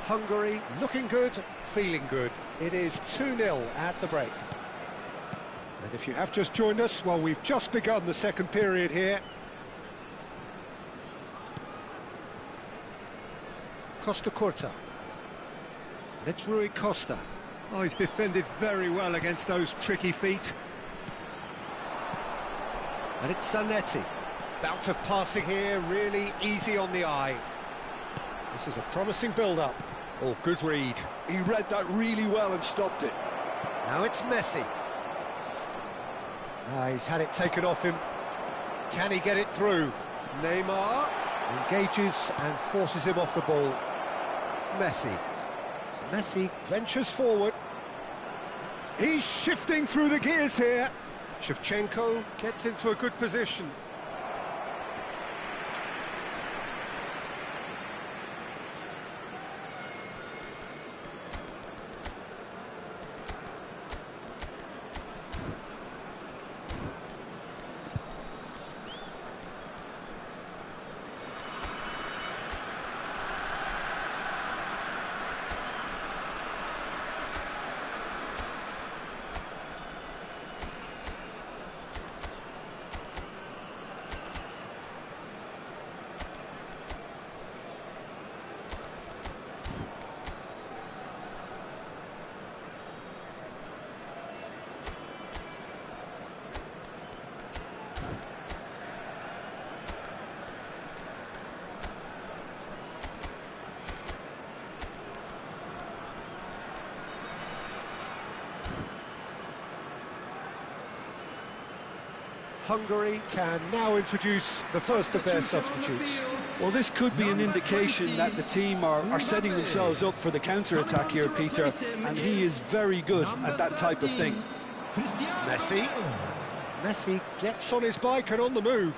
Hungary looking good, feeling good. It is 2-0 at the break. And if you have just joined us, well, we've just begun the second period here. Costa Curta. And it's Rui Costa. Oh, he's defended very well against those tricky feet. And it's Zanetti. Bout of passing here, really easy on the eye. This is a promising build-up. Oh, good read. He read that really well and stopped it. Now it's Messi. He's had it taken off him. Can he get it through? Neymar engages and forces him off the ball. Messi. Messi ventures forward. He's shifting through the gears here. Shevchenko gets into a good position. Hungary can now introduce the first of their substitutes. Well, this could be an indication that the team are setting themselves up for the counter-attack here, Peter, and he is very good at that type of thing. Messi. Messi gets on his bike and on the move.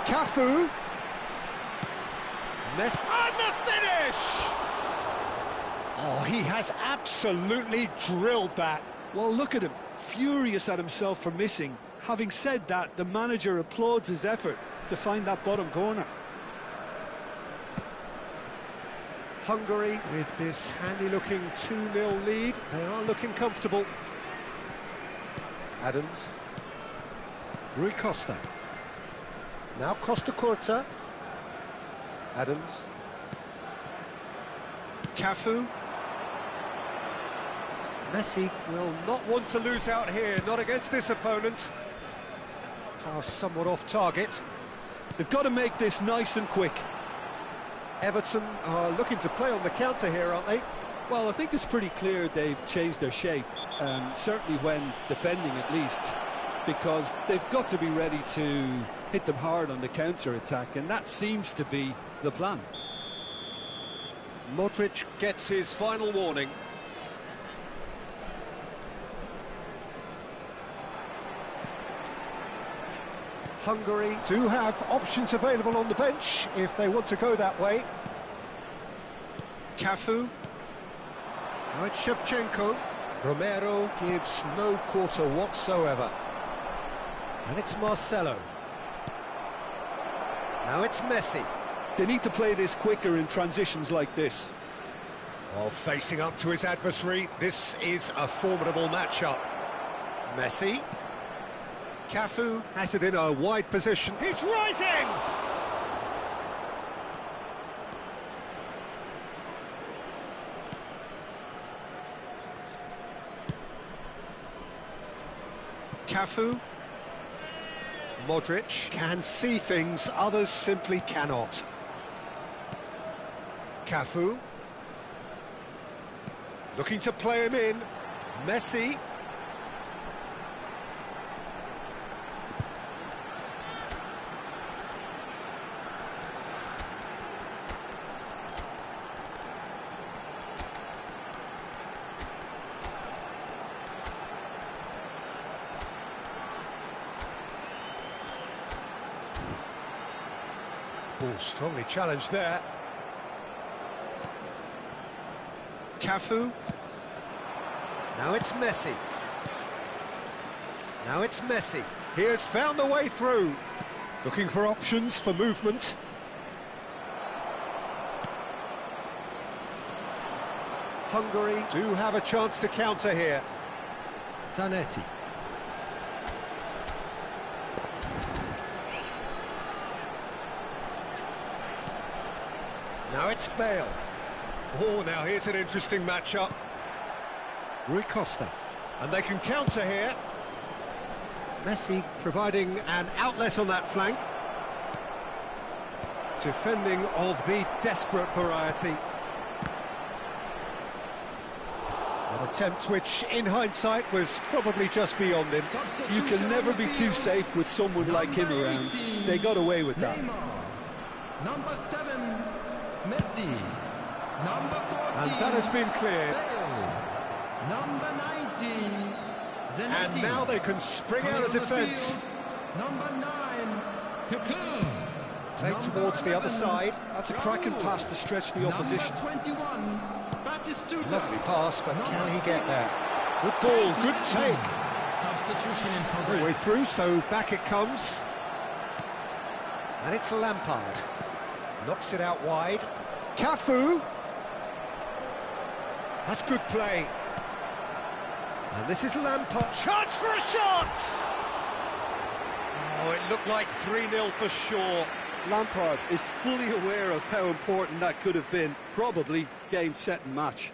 Cafu. Messi. And the finish! Oh, he has absolutely drilled that. Well, look at him, furious at himself for missing. Having said that, the manager applauds his effort to find that bottom corner. Hungary, with this handy-looking 2-0 lead, they are looking comfortable. Adams. Rui Costa. Now Costa Curta. Adams. Cafu. Messi will not want to lose out here, not against this opponent. Pass somewhat off target. They've got to make this nice and quick. Everton are looking to play on the counter here, aren't they? Well, I think it's pretty clear they've changed their shape, certainly when defending at least, because they've got to be ready to hit them hard on the counter-attack, and that seems to be the plan. Modric gets his final warning. Hungary do have options available on the bench if they want to go that way. Cafu. Now it's Shevchenko. Romero gives no quarter whatsoever. And it's Marcelo. Now it's Messi. They need to play this quicker in transitions like this. Oh, facing up to his adversary, this is a formidable matchup. Messi. Cafu has it in a wide position. He's rising! Cafu. Modric can see things others simply cannot. Cafu. Looking to play him in. Messi. Ball strongly challenged there. Cafu. Now it's Messi. Now it's Messi. He has found the way through. Looking for options for movement. Hungary do have a chance to counter here. Zanetti. Now it's Bale. Oh, now here's an interesting matchup. Rui Costa. And they can counter here. Messi providing an outlet on that flank. Defending of the desperate variety. An attempt which, in hindsight, was probably just beyond him. You can never be too safe with someone like him around. They got away with that. Number 7, Messi. Number 14, And that has been cleared. Number 19, Zanetti. And now they can spring out of defence. Number 9, Cocoon. Played towards the other side. That's a cracking pass to stretch the opposition. Number 21, Batistuta. Lovely pass, but can he get there? Good ball, good take. Substitution in All the way progress. through, so back it comes. And it's Lampard. Knocks it out wide. Cafu. That's good play. And this is Lampard. Chance for a shot! Oh, it looked like 3-0 for sure. Lampard is fully aware of how important that could have been. Probably game, set and match.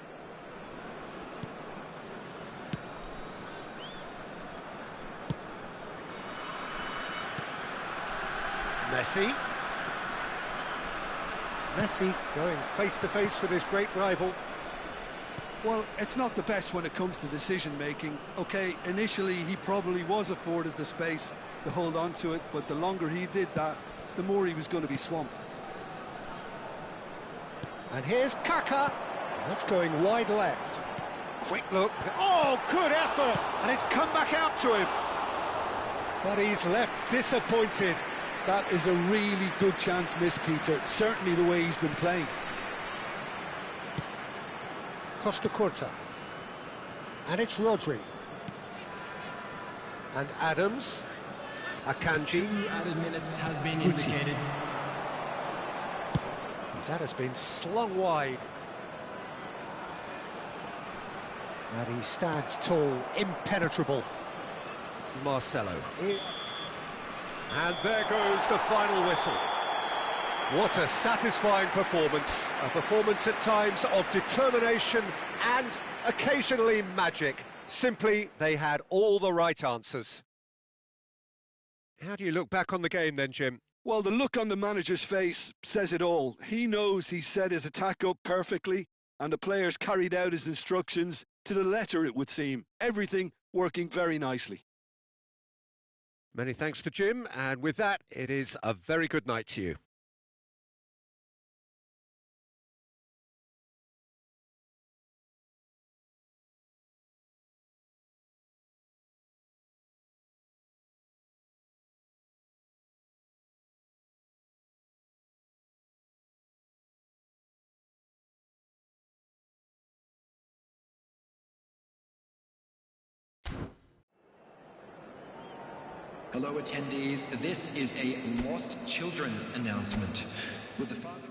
Messi. Messi going face-to-face with his great rival. Well, it's not the best when it comes to decision-making. OK, initially he probably was afforded the space to hold on to it, but the longer he did that, the more he was going to be swamped. And here's Kaka. That's going wide left. Quick look. Oh, good effort! And it's come back out to him. But he's left disappointed. That is a really good chance missed, Peter. Certainly the way he's been playing. Costa Curta. And it's Rodri. And Adams. Akanji. 2 added minutes has been Guti. indicated. That has been slung wide. And he stands tall, impenetrable. Marcelo. And there goes the final whistle. What a satisfying performance. A performance at times of determination and occasionally magic. Simply, they had all the right answers. How do you look back on the game then, Jim? Well, the look on the manager's face says it all. He knows he set his attack up perfectly, and the players carried out his instructions to the letter, it would seem. Everything working very nicely. Many thanks to Jim, and with that, it is a very good night to you. Hello attendees, this is a lost children's announcement. With the father